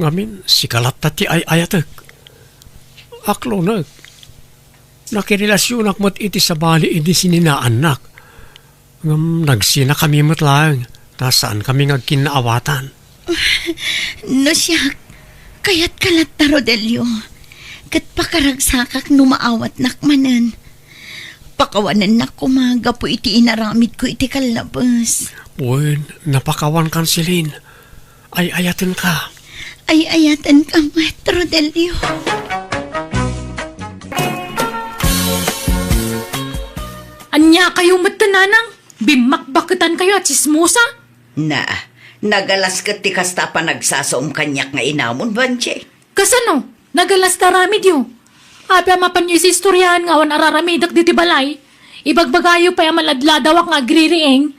Ngamin, si kalata ti ay ayatek. Aklo nakirelasyonak mo't iti sabali iti sininaanak. Nagsina kami mo't lang, saan kami ngagkinaawatan. No siya, kaya't kalata, Rodelio. Kat pakaragsakak numaawat nakmanan. Pakawanan na kumaga po iti inaramid ko iti kalabas. Napakawan kan Celine. Ay ayatin ka. Ay ayatan ka, Rodelio. Anya kayo matananang? Bimakbakutan kayo at sismusa? Nagalas kat ti kasta pa nagsasaom kanyak nga inamon, Banche. Kasano? Nagalas taramid yo. Apya mapan yung istoryahan nga wan araramidak diti balay. Ibagbagayo pa yung maladladawak nga agririing.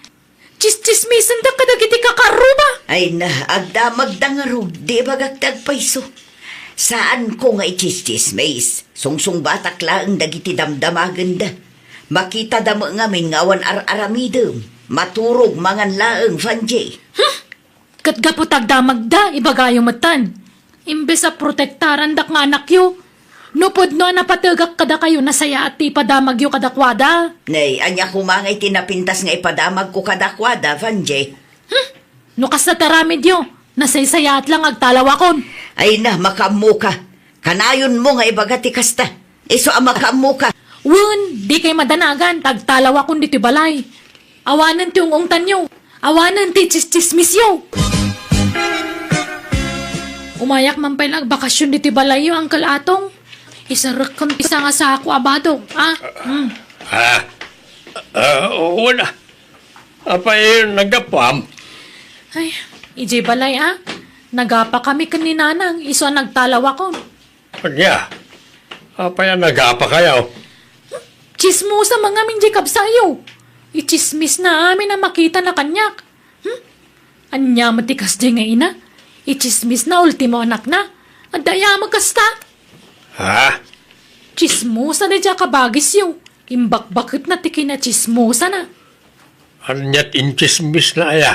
Chis-chismisan da kadagiti kakaruba. Ay na, agdamag da nga ro, di bagagtag paiso. Saan ko nga ichis-chismis? Sungsung batak laang dagiti damdamagan da. Makita da mo ngamin ngawan ar-aramidem. Maturog mangan laang fanjay. Katgaputag damag da, ibagayo matan. Imbes sa protektaran dak nga anak yo. Nupod no napatagak kada kayo nasaya at ipadamag yo kadakwada. Nay, anya kumangay tinapintas nga ipadamag ko kadakwada, fanjay. No kas na taramid yo, nasaysaya at lang agtalawakon. Ay na, makamu ka. Kanayon mo nga ibagati kasta. Iso ang makamu ka. Wun, di kay madanagan, tagtalawakon diti balay. Awanan ti ungungtan yo, awanan ti chismis yo. Umayak man pa lang bakasyon diti balay yo, Uncle Atong. Isarak kang pisa nga sa ako abado, Oo na. Apay nagapam. Ay, iji balay Nagapa kami kaninanang, iso ang nagtalawakon. Kanya, apay nagapa kayo. Chismosa mga minji kabsayo. Ichismis na amin na makita na kanyak. Anya matikas di nga ina. Ichismis na ultimo anak na. At daya magkasta. Ha? Chismosa na dya kabagis yung. Imbak-bakit na tiki na chismosa na. Anyat inchismis na aya.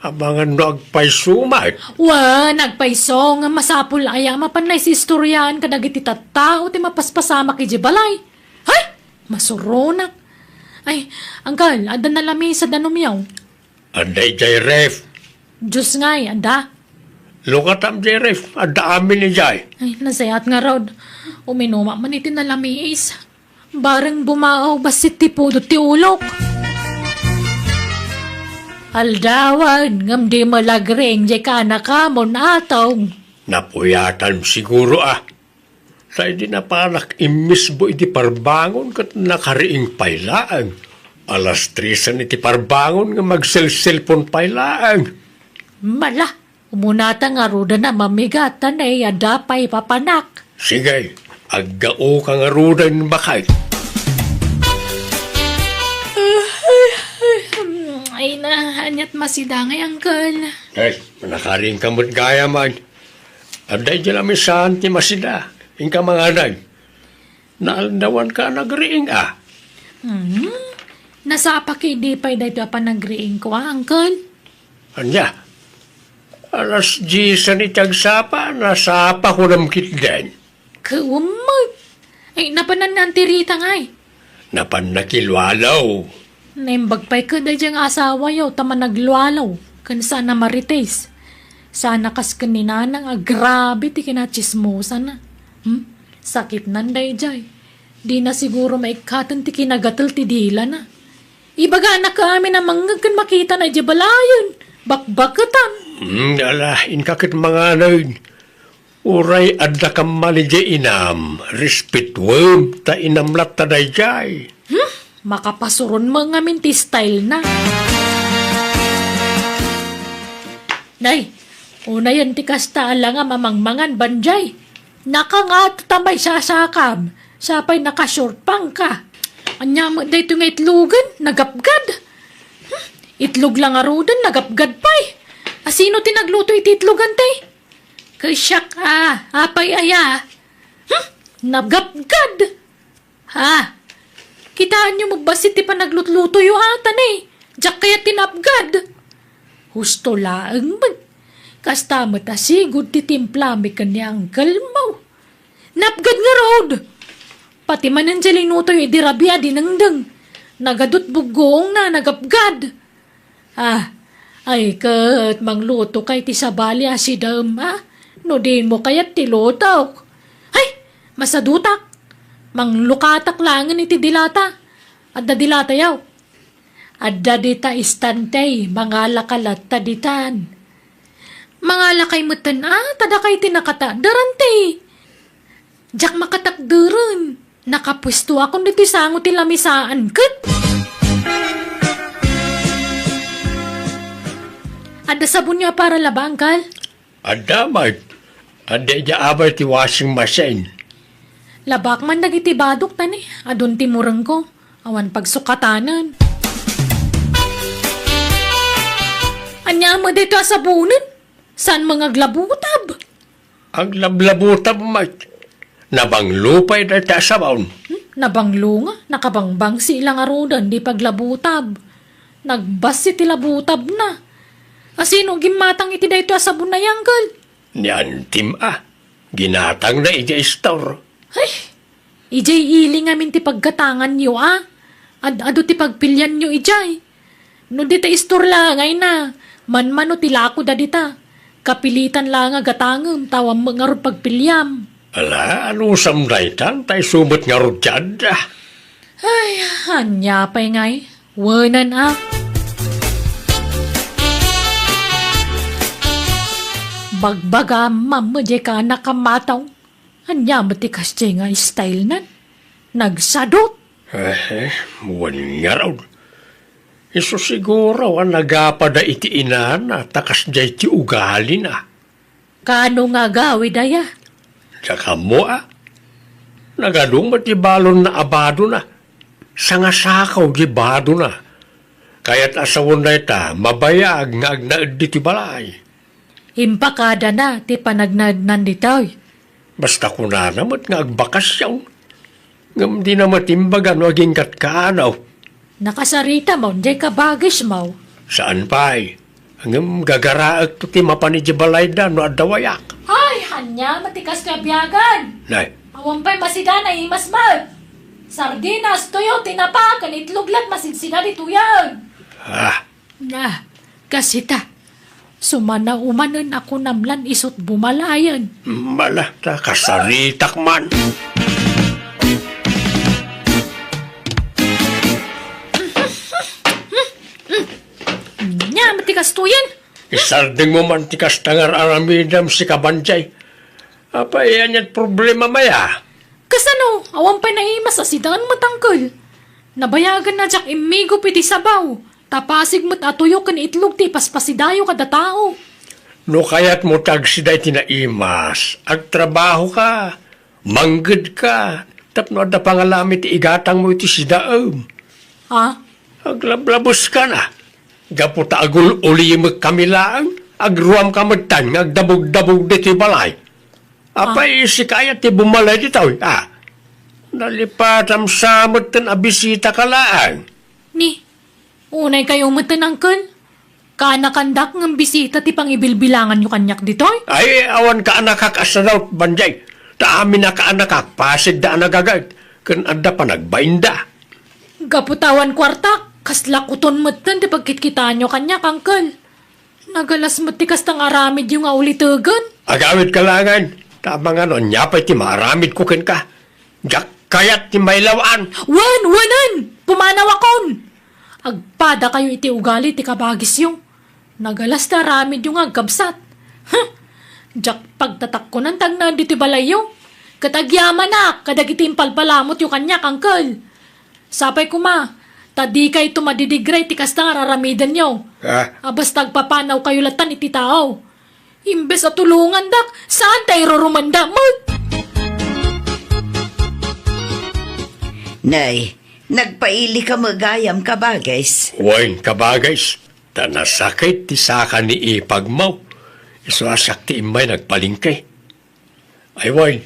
Abangan no agpaisumat. Nagpaiso nga masapul aya mapanay si istoryahan kadagiti tattao ti mapaspasama kay balay. Hay! Masuronak. Ay, Uncle, ada na lami sa danumyaw. Anday jay ref. Diyos nga'y, ada. Lukatam jay ref. Ada amin ni jay. Ay, nasayat nga rod. Uminuma man iti na lami is. Barang bumaaw basit ti pudo ti ulok. Aldawan, ngam di malagring jay ka na kamon atong. Napuyatan siguro Sa di napanak imisbo iti parbangon kat nakariing pailaan. Alas 3 iti parbangon nga magselselpon pailaan. Mala, umunata nga ruda na mamigatan ay adapay papanak. Sige, aggao ka nga rudan bakay. Ay na, anyat masidangay, Uncle. Ay, nakaring kamot gaya man. Aday dyan namin saan ti masida. Ingka mga anay. Naalandawan ka nagriing Nasapa kay di pa'y dahito pa nagriing ko, Uncle. Anya, alas 10 itag sapa, nasapa ko namkit din. Kawamag. Ay, napanan na tirita nga'y. Napan nakilwalaw. Naimbag pa'y ka dahil asawa yaw, tama naglualaw. Kan sana marites. Sana kas kanina nang grabe ti kinachismosa na. Sakit nanday jay. Di na siguro maikatan ti kinagatal ti dila na. Ibaga na kami na mangagkan makita na jabalayan. Bakbakatan. Alahin kakit mga anay. Uray adda kam mali jay inam. Respetwem ta inamlat ta day jay. Makapasuron mga minti style na. Nay, una yan ti kasta lang nga mamangmangan banjay. Nakangat tamay sasakam. Sapay nakashort pang ka. Anya mo dito nga itlugan, nagapgad. Itlog lang arudan, nagapgad pa'y. Asino tinagluto iti itlugan tay? Kasyak apay aya. Nagapgad. Kitaan nyo magbasit ti pa naglutluto yung atan Diyak kaya tinapgad. Husto laang mag. Kasta matasigod ti timplami kanyang kalmaw. Napgad nga road. Pati man ang jalinuto yung idirabya dinangdang. Nagadot bugong na nagapgad. Ay kat mangluto kay ti sabali asidam No din mo kayat ti lotaw. Ay, masadutak. Manglukatak langan iti dilata. Adda dilata yaw. Adda dita istantay, mga lakalat taditan. Mga lakay mutan tada kay tinakata, darante. Diyak makatakduran. Nakapwesto akong dito sango ti lamisaan kat. Adda sabon niya para labangkal. Adda may. Adi ja abay ti washing machine. Labak man nagitibadok tani, adun timurang ko, awan pagsukatanan. Anya mo dito asabunan? San mga glabutab? Ang lablabutab mat. Nabanglupay na ta sa baon. Nabanglo nga, nakabangbang silang arudan, di paglabutab. Nagbas si tilabutab na. Asino gimatang iti dayto asabun na yanggal? Niyan tim ginatang na iti store. Ay, ijay iling amin ti paggatangan nyo Ado ti pagpilyan nyo ijay. No dita istor lang ay na. Man-mano tilako da dita. Kapilitan lang nga gatangam, tawam mga rod pagpilyam. Ala, ano samdaytan, tay sumot nga rudyad. Ay, hanya pa'y ngay. Wanan Bagbaga, mamadya ka nakamataw. Hanya matikas dya nga style nan. Nagsadot. Muwan nga raw. Iso siguro ang nagapada iti inan at takas jay ti ugali na. Kano nga gawi daya? Tsaka mo nagadong matibalon na abado na. Sangasakaw di bado na. Kaya't asawon na ita, mabayag nga agnaad di ti balay. Impakada na, ti panagnad nanditoy. Basta kuna namat nga agbakasyaw. Ngam di na matimbagan waging katkanaw. Nakasarita mo, di ka bagis mo. Saan pa'y? Ngam gagaraag to ti mapanidya balay da no adawayak. Ay, hanya matikas ka biyagan. Nay, Awan pa'y masida na imasmag. Sardinas, tuyo, tinapa, kanitluglat, masidsida dito yan. Na, kasita. Sumana umanan ako namlan isot bumalayan. mala ta kasaritak man. Nya, matikas to yan. Isarding mo man tikas tangar aramidam si kabanjay. Apa yan yan problema maya? Kasano, awan pa'y naimas asidaan matangkol. Nabayagan na jak imigo piti sabaw. Tapasig mo't atuyo kan itlog ti paspasidayo kada tao. No kayat mo tagsiday tinaimas. Agtrabaho ka. Manggid ka. Tapno ada pangalamit igatang mo iti sidaam. Ha? Aglablabos ka na. Gaputa agul uli magkamilaan. Agruam ka magtan. Agdabog-dabog dito balay. Apay si kaya ti bumalay dito. Nalipatam sa matan abisita ka laan. Ni, unay kayo matanangkol. Kanakandak ng bisita ti pang ibilbilangan nyo kanyak ditoy? Ay, awan ka anakak asaraw, banjay. Ta amin na ka anakak, pasig da anagagad. Kan anda pa nagbainda. Gaputawan kwartak, kaslakuton matan ti pagkitkitaan nyo kanyak, angkol. Nagalas matikas tang aramid yung aulitugan. Agawit ka langan. Tama nga no, nyapay ti maramid kukin ka. Jak kayat ti mailawaan. Wanan! Pumanaw akon! Agpada kayo iti ugali ti kabagis yung. Nagalas na ramid yung agkabsat. Jak pagtatak ko ng tagnan dito balayo. Katagyaman na, kadagiti impalpalamot yung kanya kangkal. Sapay ko tadi kay tumadidigray ti kasta nga raramidan nyo. Abas tagpapanaw kayo latan iti tao. Imbes at tulungan dak, saan tayo rurumanda mo? Nay, nagpaili ka magayam ka ba, guys? Wain kabagays. Ta nasakit ti saka ni ipagmaw. Iso asak ti imay nagpalingkay. Ay wain,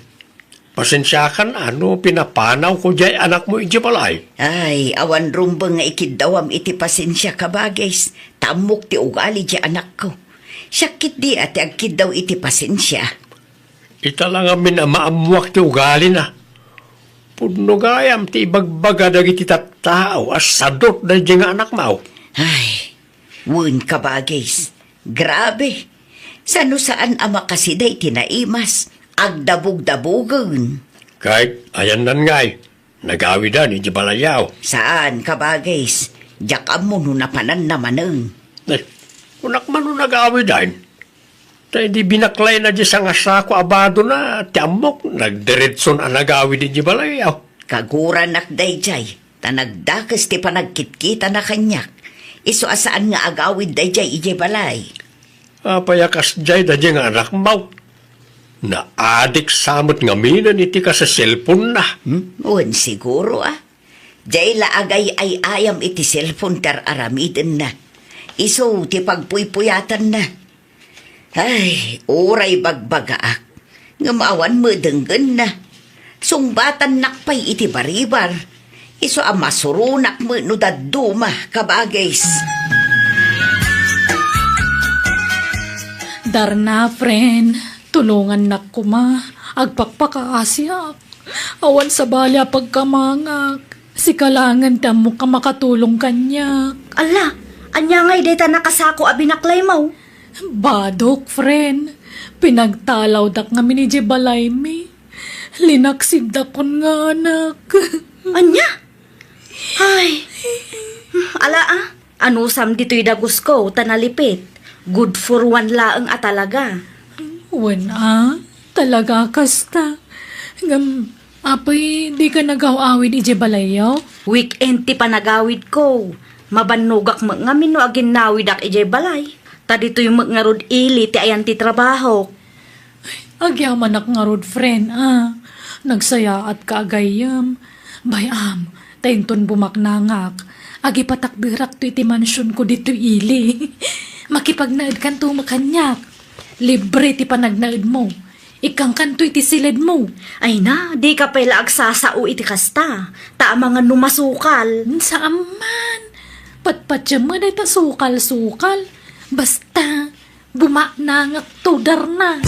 pasensyakan pinapanaw ko jay anak mo iti balay. Ay, awan rumbang nga ikidawam iti pasensya ka ba, guys? Tamok ti ugali di anak ko. Sakit di ati agkid daw iti pasensya. Ita lang amin na maamuak ti ugali na. Pudno gayam ti ibagbaga dagiti tattao asadot da di nga anak mau. Ay, wun ka ba, guys? Grabe. Sano saan ama kasiday tinaimas? Agdabog-dabogon. Kahit ayan nan ngay, nagawi da ni di balayaw. Saan ka ba, guys? Diyak mo no napanan namaneng. Unak man nagawi dan. Tayo di binaklay na di sa ngasako abado na tiamok. Nagdiretson ang nagawi di balayaw. Kaguran nakday jay. Tanagdakas ti panagkitkita na kanyak. Iso asaan nga agawid day jay ije balay. Payakas jay da di nga anak mau. Na adik samot nga minan iti ka sa cellphone na. Uwan siguro Jay laagay ay ayam iti cellphone tar aramiden na. Iso ti pagpuypuyatan na. Ay, oray bagbagaak. Nga maawan mo denggan na. Sungbatan nakpay iti baribar. Iso ang masurunak mo no daduma kabagays. Darna, friend. Tulungan na kuma. Agpakpakaasyak. Awan sa balya pagkamangak. Si kalangan tamo ka makatulong kanya. Ala, anya ngay deta nakasako abinaklay mo. Badok, friend. Pinagtalaw dak nga ni Balay mi. Linaksid dakon nga anak. Anya? Ay. Ala anusam dito'y dagus ko, tanalipit. Good for one laang talaga. Wana, talaga kasta. Apay, di ka nag-awawid Balayaw? Weekend ti panagawid ko. Mabanugak mo nga mino agin nawid ak ijay balay. Ta dito'y magngarod ili ti ayan ti trabaho. Agyaman ak nga rod, friend, Nagsaya at kaagayam. Bayam, tainton bumaknangak. Agi patakbirak to iti mansyon ko dito ili. Makipagnaid kan to makanyak. Libre ti panagnaid mo. Ikang kanto iti silid mo. Ay na, di ka pala agsasao iti kasta. Ta mga numasukal. Saan man? Patpatya mo na ita sukal-sukal. Basta, bumaknangak tudar na.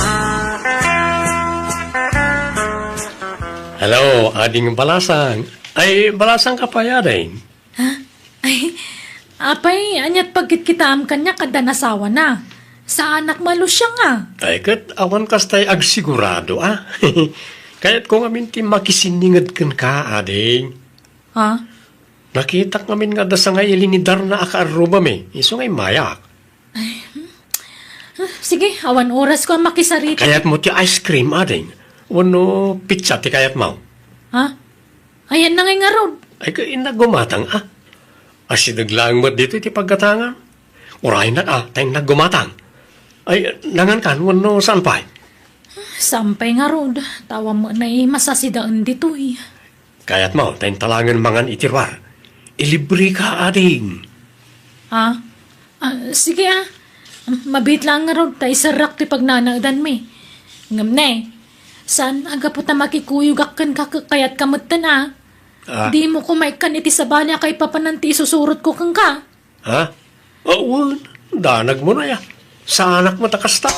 Hello, ading balasang. Ay, balasang ka pa yarin. Ay, apay, anyat pagkit kita am kanya kada nasawa na. Sa anak malo siya nga. Ay, kat awan kastay agsigurado, Kaya't kung amin ti makisiningad kan ka, ading. Ha? Nakita ngamin nga dasa nga ilinidar na akaaruba me. Iso nga'y mayak. Sige, awan oras ko ang makisarita. Kaya't mo ti ice cream, ading. Wano pizza ti kayat mo. Ha? Ayan na nga rod. Ay, kain na gumatang, Asidaglang mo dito iti pagkatangan. Urahin na, tayong naggumatang. Ay, nangan kan, wano salpay. Sampay nga rod. Tawa mo na masasidaan dito Kaya't mo, tayong talangan mangan itirwar. Ilibre ka, ading. Ha? Sige Mabit lang nga rod. Tay sarak ti pagnanagdan mi. Ngam na San agapot na makikuyog akan kakakayat kamutan Di mo kumaikan iti sa balya kay papananti susurot ko kang ka. Ha? Oo, danag mo na ya. Sa anak mo takasta.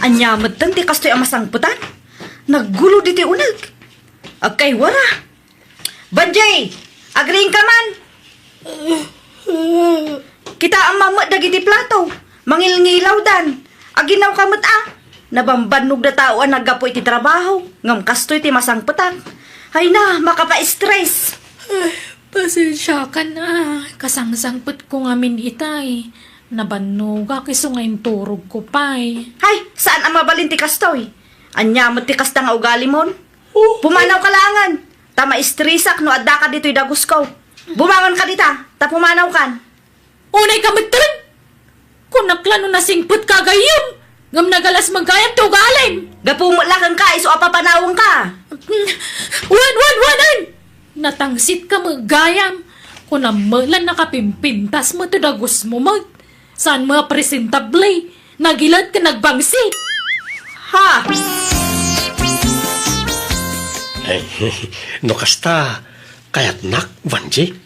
Anya madtan ti kastoy amasangputan. Naggulo diti unag. Agkay wara. Banjay, agring ka man. Kita ang mamad dagiti plato. Mangilngilaw dan. Aginaw kamot Nabambanog na tao ang naggapo iti trabaho. Ngam kastoy ti masangputan. Hay na, makapa-stress. Pasensya ka na. Kasangsangpot ko ngamin itay. Nabanuga kiso ngayon turog ko pa'y. Hay, saan ang mabalin ti kastoy? Anya mo ti kasta nga ugali mon? Pumanaw ka langan. Tama istrisak no adda ka dito'y dagus ko. Bumangon ka dita, ta pumanaw kan. Unay ka matrin! Kunaklano na singpot ka gayam! Ngam nagalas magkayam to galin! Gapumulakan ka, iso apapanawang ka. Wan! Natangsit ka magayam. Kung namalan nakapimpintas mo to dagus mo mag. Saan mga presentable? Nagilat ka nagbangsit. Ha? Ay, no kasta. Kaya't nak, Vanji.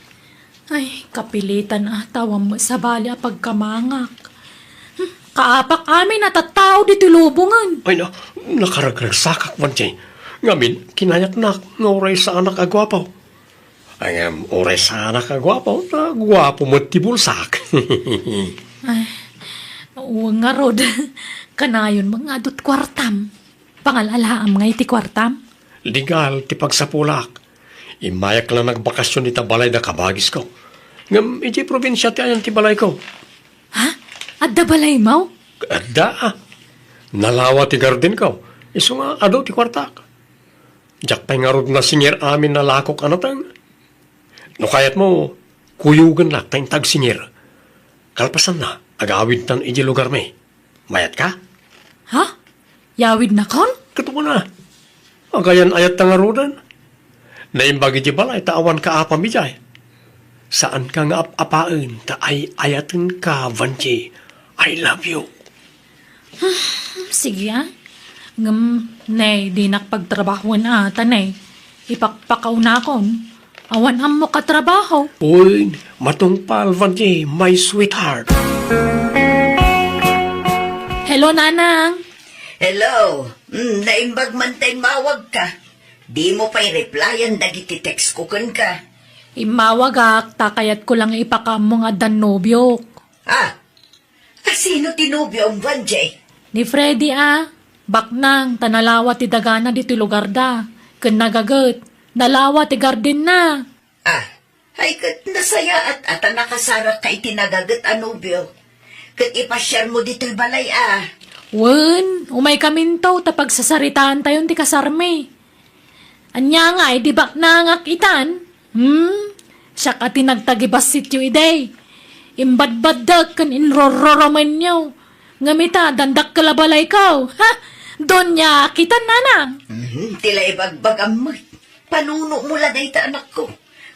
Ay, kapilitan tawa mo sa balya pagkamangak. Kaapak amin natataw di tulubungan. Ay na, nakaragragsakak, Vanji. Ngamin, kinayat nak, oray sa anak agwapaw. Ay, oray sa anak agwapaw, na gwapo mo tibulsak. Ay, oo nga rod. Kanayon mga adot kwartam. Pangalalaam nga iti kwartam. Legal, ti pagsapulak. Imayak lang nagbakasyon ita balay na kabagis ko. Ngam, iti probinsya ti ayan ti balay ko. Ha? Adda balay mo? Adda, nalawa ti garden ko. Iso nga, ado ti kwartak. Diyak pa'y nga rod na singir amin na lakok anatang. No kayat mo, kuyugan lang tayong tag-singir. Kalpasan na, agawid tan iji lugar may. Mayat ka? Ha? Yawid na kon? Katuwa na. Agayan ayat tangarudan. Naimbagi di balay, taawan ka apa mijay. Saan ka nga apain, ta ay ayatin ka, Vanji. I love you. Sige ah. Nay, di nakpagtrabahuan ata, nay. Ipakpakaw na kon. Awan am mo katrabaho. Uy, matungpal, Vanji, my sweetheart. Hello, nanang. Hello. Naimbag man tay mawag ka. Di mo pa'y replyan dagiti text ko kan ka. Imawagak, takayat ko lang ipakam mo nga dan nobyok. Ah, sino tinubyo ang Vanjay? Ni Freddy ah. Baknang, tanalawa ti dagana dito lugar da. Ken nagagat, nalawa ti garden na. Ah, ay kat nasaya at nakasara kay tinagagat anubyo. Kat ipasyar mo dito'y balay ah. Wen, umay kaminto tapag sasaritaan tayon ti kasarme. Anya nga, di baknangak itan? Siya ka tinagtagibas sityo iday. Imbadbadag kan inrororoman niyo. Ngamita, dandak kalabalay ko. Ha? Doon niya kitan nanang. Tila ibagbag amat. Panuno mo laday ta anak ko.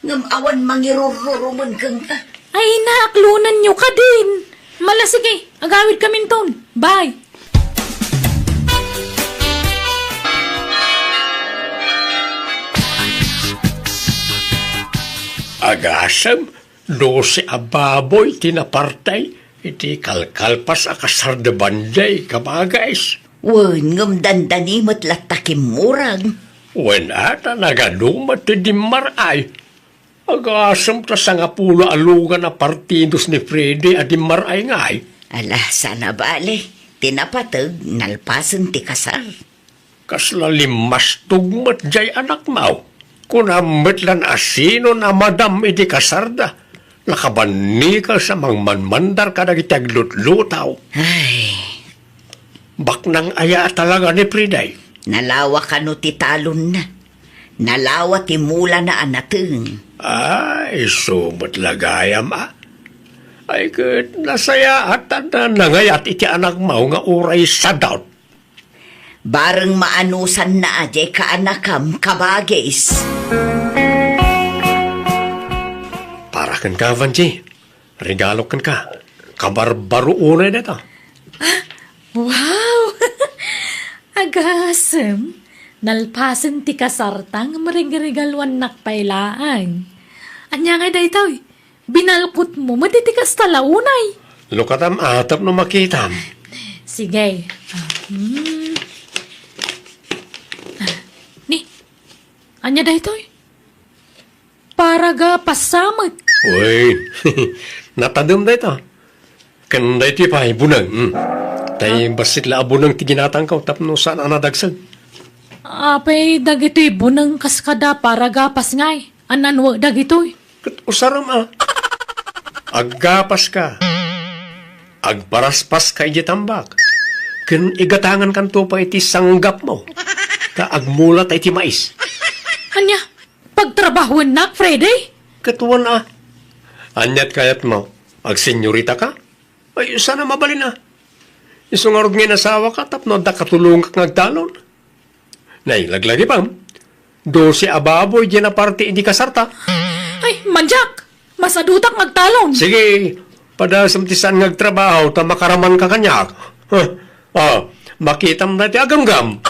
Ngam awan mangirororoman kang ka. Ay naaklunan niyo ka din. Mala sige, agawid kaminton. Bye. Agasam, 12 ababoy tinapartay, iti kalkalpas akasar de banday, kabagays. Wen, ngam dandanimot latakim murang. Wen ata nagadumat ti dimmaray. Agasam ta sa nga pulo alugan na partidos ni Freddy at dimmaray ngay. Ala, sana bale. Tinapatag, nalpasan ti kasar. Kasla limas tugmat jay anak mau. Kung amitlan asino na madam iti kasarda, nakabani ka sa mangmanmandar ka nagitaglututaw. Ay, Baknang aya talaga ni Friday. nalawa ka no ti talon na. Nalawa ti mula na anateng. Ay, sumot lagayam ah. Ay, kat nasaya at nangayat iti anak mau nga uray sa doubt. Bareng maanusan na ajay ka anakam kabagis. Para kan ka, Vanji. Regalo kan ka. Kabarbaro unay na ito. Wow! Agasem. Nalpasan ti kasartang maringrigalwan nakpailaan. Anya nga da ito binalkot mo matitikas talaunay. Lukatam atap no makitam. Sige. Ni, anya da ito para ga pasamot. Uy, natadam na ito. Kanda iti pa, bunang. Tay basit la abunang tiginatang ka, tapno saan anadagsag. Apay dagitoy bunang kaskada para gapas ngay. Ananwa dagitoy. Kat usaram ah. Aggapas ka. Agparaspas ka iti tambak. Ken igatangan kanto pa iti sanggap mo. Ta agmulat iti mais. Anya, pagtrabahuan na, Freddy? Katuan ah. Anyat kayat mo. Agsenyorita ka? Ay, sana mabalin na. Isungarod nga nasawa ka, tapno da katulong kang nagtalon. Nay, laglagi pam. 12 ababoy di na parte hindi kasarta. Ay, manjak! Masadutak magtalon. Sige, pada samtisan ngagtrabaho, ta makaraman ka kanyak. Makitam na ti agam-gam.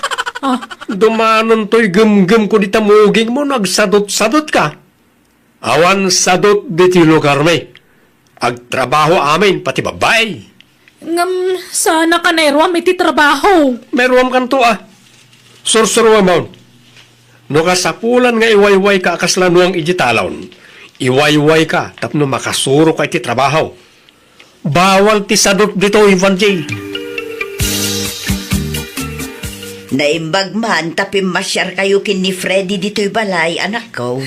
Dumanon to'y gum-gum ko di tamuging mo, nagsadot-sadot ka. Awan sadot di ti lugar may. Agtrabaho amin, pati babay. Ngam, sana ka na irwam iti trabaho. Meron kan to ah. Sursuruwa mo. No kasapulan nga iwayway ka akaslanuang ijitalon. Iwayway ka, tapno makasuro ka iti trabaho. Bawal ti sadot dito, Ivan J. Naimbag man, tapi masyar kayo kin ni Freddy dito'y balay, anak ko.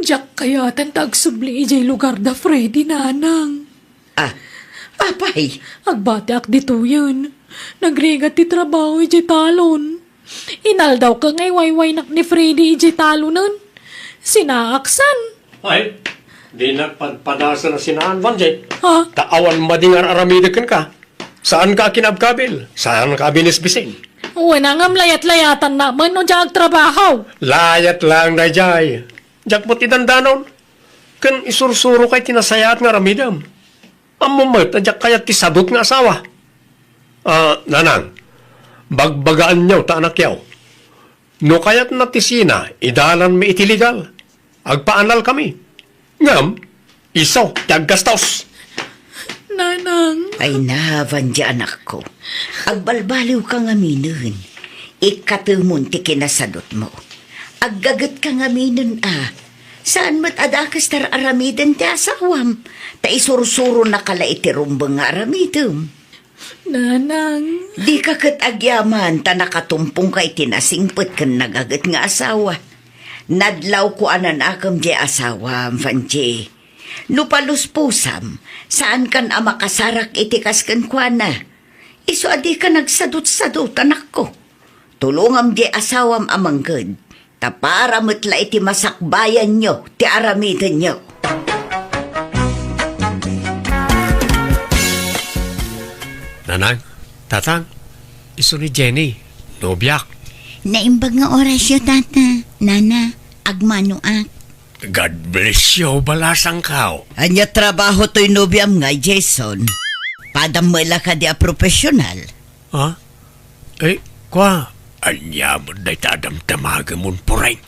Jack kaya tantag subli ijay lugar da Freddy nanang. Ah, papay. Agbati ak dito yun. Nagrigat ti trabaho ijay talon. Inaldaw ka ngay wayway nak ni Freddy ijay talonan. Sinaaksan. Ay, di nagpadpadasan na sinaan, Van J. Ha? Taawan madingar aramidakan ka. Saan ka kinabkabil? Saan ka binisbisin? Wala nga layat-layatan naman o diyag trabaho. Layat lang na jay. Jak mo tidandanon. Kan isursuro kay tinasayat nga ramidam. Amumat, jak kaya tisadot nga asawa. Nanang, bagbagaan niyo ta anak yaw. No kayat na tisina, idalan mi itiligal. Agpaanal kami. Ngam, isaw, taggastos. Nanang. Ay navan di anak ko. Agbalbaliw ka nga minun. Ikatumunti kinasadot mo. Aggagat ka nga minun Saan mat adakas tar aramiden ti asawam? Ta isursuro na kala itirumbang nga aramidem. Nanang. Di ka kat agyaman ta nakatumpong kay tinasingpet kan nagagat nga asawa. Nadlaw ko ananakam di asawam, Fanji. No paluspusam, saan kan makasarak itikas kan kwa na? Iso adi ka nagsadot-sadot, anak ko. Tulungam di asawam amanggad. Ta para matla iti masakbayan nyo, ti aramidan nyo. Nanang, tatang, iso ni Jenny, nobyak. Naimbag nga oras yun, tata. Nana, agmanuak. God bless you, balasang kao. Anya trabaho to'y nobyam nga, Jason. Padam mo ka di a profesional. Ha? Kwa, anya mo na itadam tamaga mong pureng.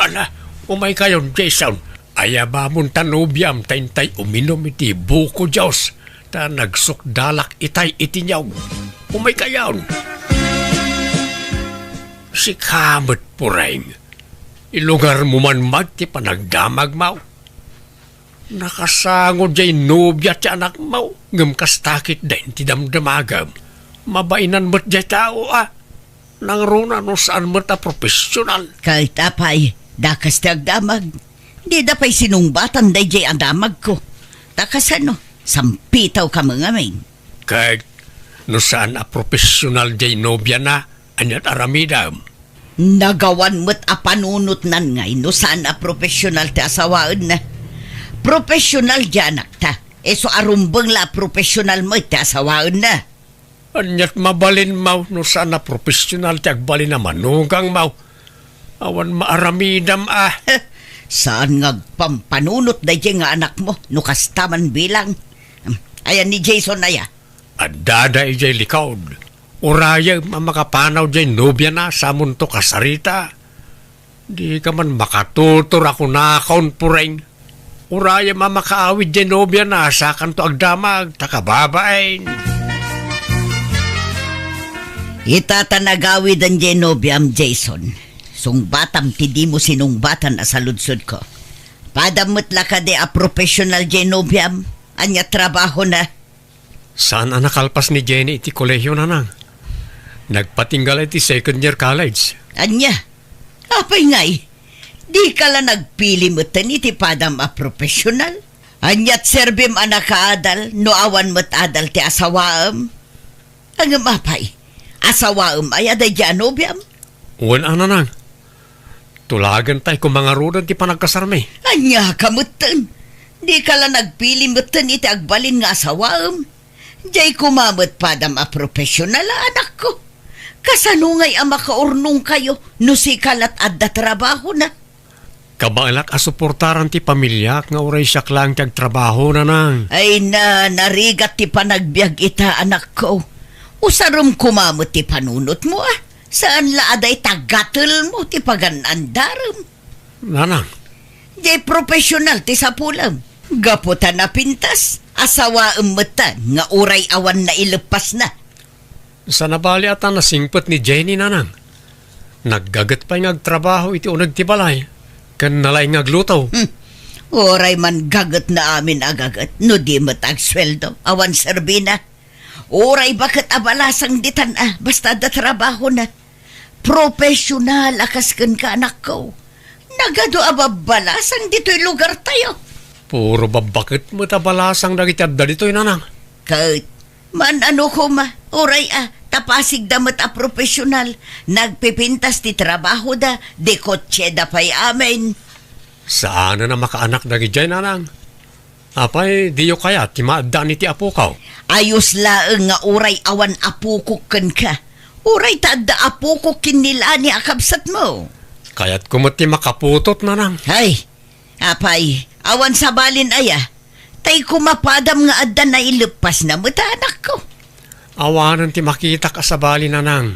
Ala, umay kayon, Jason. Ayaba mong tanubyam, tayntay uminom iti buko Diyos. Ta nagsukdalak itay itinyaw. Umay kayon. Si kamot pureng. Ilugar mo man magti panagdamag mau. Nakasangod jay nobya ti anak mau. Ngam kastakit din ti damdamagam. Mabainan mo't jay tao Nangruna no saan mo't profesional. Kahit apay, dakas ti agdamag. Di dapay sinungbatan day jay ang damag ko. Takas sampitaw ka mga main. Kag no saan profesional jay nobya na anyat aramidam. Nagawan mo't panunot nan ngay no saan profesional ti asawaan na. Profesional janak ta. So arumbang la profesional mo ti asawaan na. Anyat mabalin mau no saan profesional ti agbalin na manugang mau. Awan maaramidam Saan nga pampanunot da nga anak mo no kastaman bilang. Ayan ni Jason na ya. Adada ijay likod. Uraya makapanaw dyan nobya na sa munto kasarita. Di ka man makatutor ako nakaon pureng. Uraya makaawid dyan nobya na sa kanto agdamag takababain. Itatanagawid ang Genobiam, Jason. Sungbatam ti di mo sinungbatan sa ludsod ko. Padamot la ka de a professional Genobiam. Anya trabaho na. Saan ang nakalpas ni Jenny iti kolehyo na nang? Nagpatinggal iti second year college. Anya? Apay ngay. Di ka lang nagpili mo tan iti padam a professional. Anyat serbim anak kaadal no awan mo't adal ti asawaam. Ang mapay. Asawaam ay aday Genobiam. Wala na nang. Tulagan tayo kung mga rudan ti panagkasarmi. Anya kamutan. Di ka lang nagpili mo tan iti agbalin nga asawaam. Diyay kumamot padam a profesional anak ko. Kasanungay ang makaurnong kayo no si kalat adda trabaho na. Kabailak asuportaran ti pamilya nga uray siyak lang tiyag trabaho na nang. Ay narigat ti panagbiag ita anak ko. Usarum kumamot ti panunot mo Saan laaday tagatul mo ti paganandaram. Nanang. Diyay profesional ti sapulam. Gaputan na pintas. Asawa umatan nga uray awan na ilepas na. Sa nabali ata nasingpet ni Jenny nanang. Naggagat pa yung agtrabaho iti unag ti balay. Kan nalay ngaglutaw. Oray man gagat na amin agagat. No di matag sweldo. Awan serbina. Oray bakit abalasang ditan basta da trabaho na. Profesional akas kan ka anak ko. Nagado ababalasang dito'y lugar tayo. Puro babakit mo tabalasang dagitad da dito'y nanang. Kahit man ko oray tapasig damat a profesional. Nagpipintas ti trabaho da, de kotse da pa'y amin. Saan na makaanak dagi dyan nanang? Apay, diyo kaya, timaadaan iti apo ka. Ayos laeng nga uray awan apukukken ka. Uray taadda apukukin nila ni akabsat mo. Kaya't kumati makaputot na nang. Hay, apay, awan sa balin aya. Tay kumapadam nga adda na ilupas na mutanak ko. Awanan ti makita ka sa bali na nang.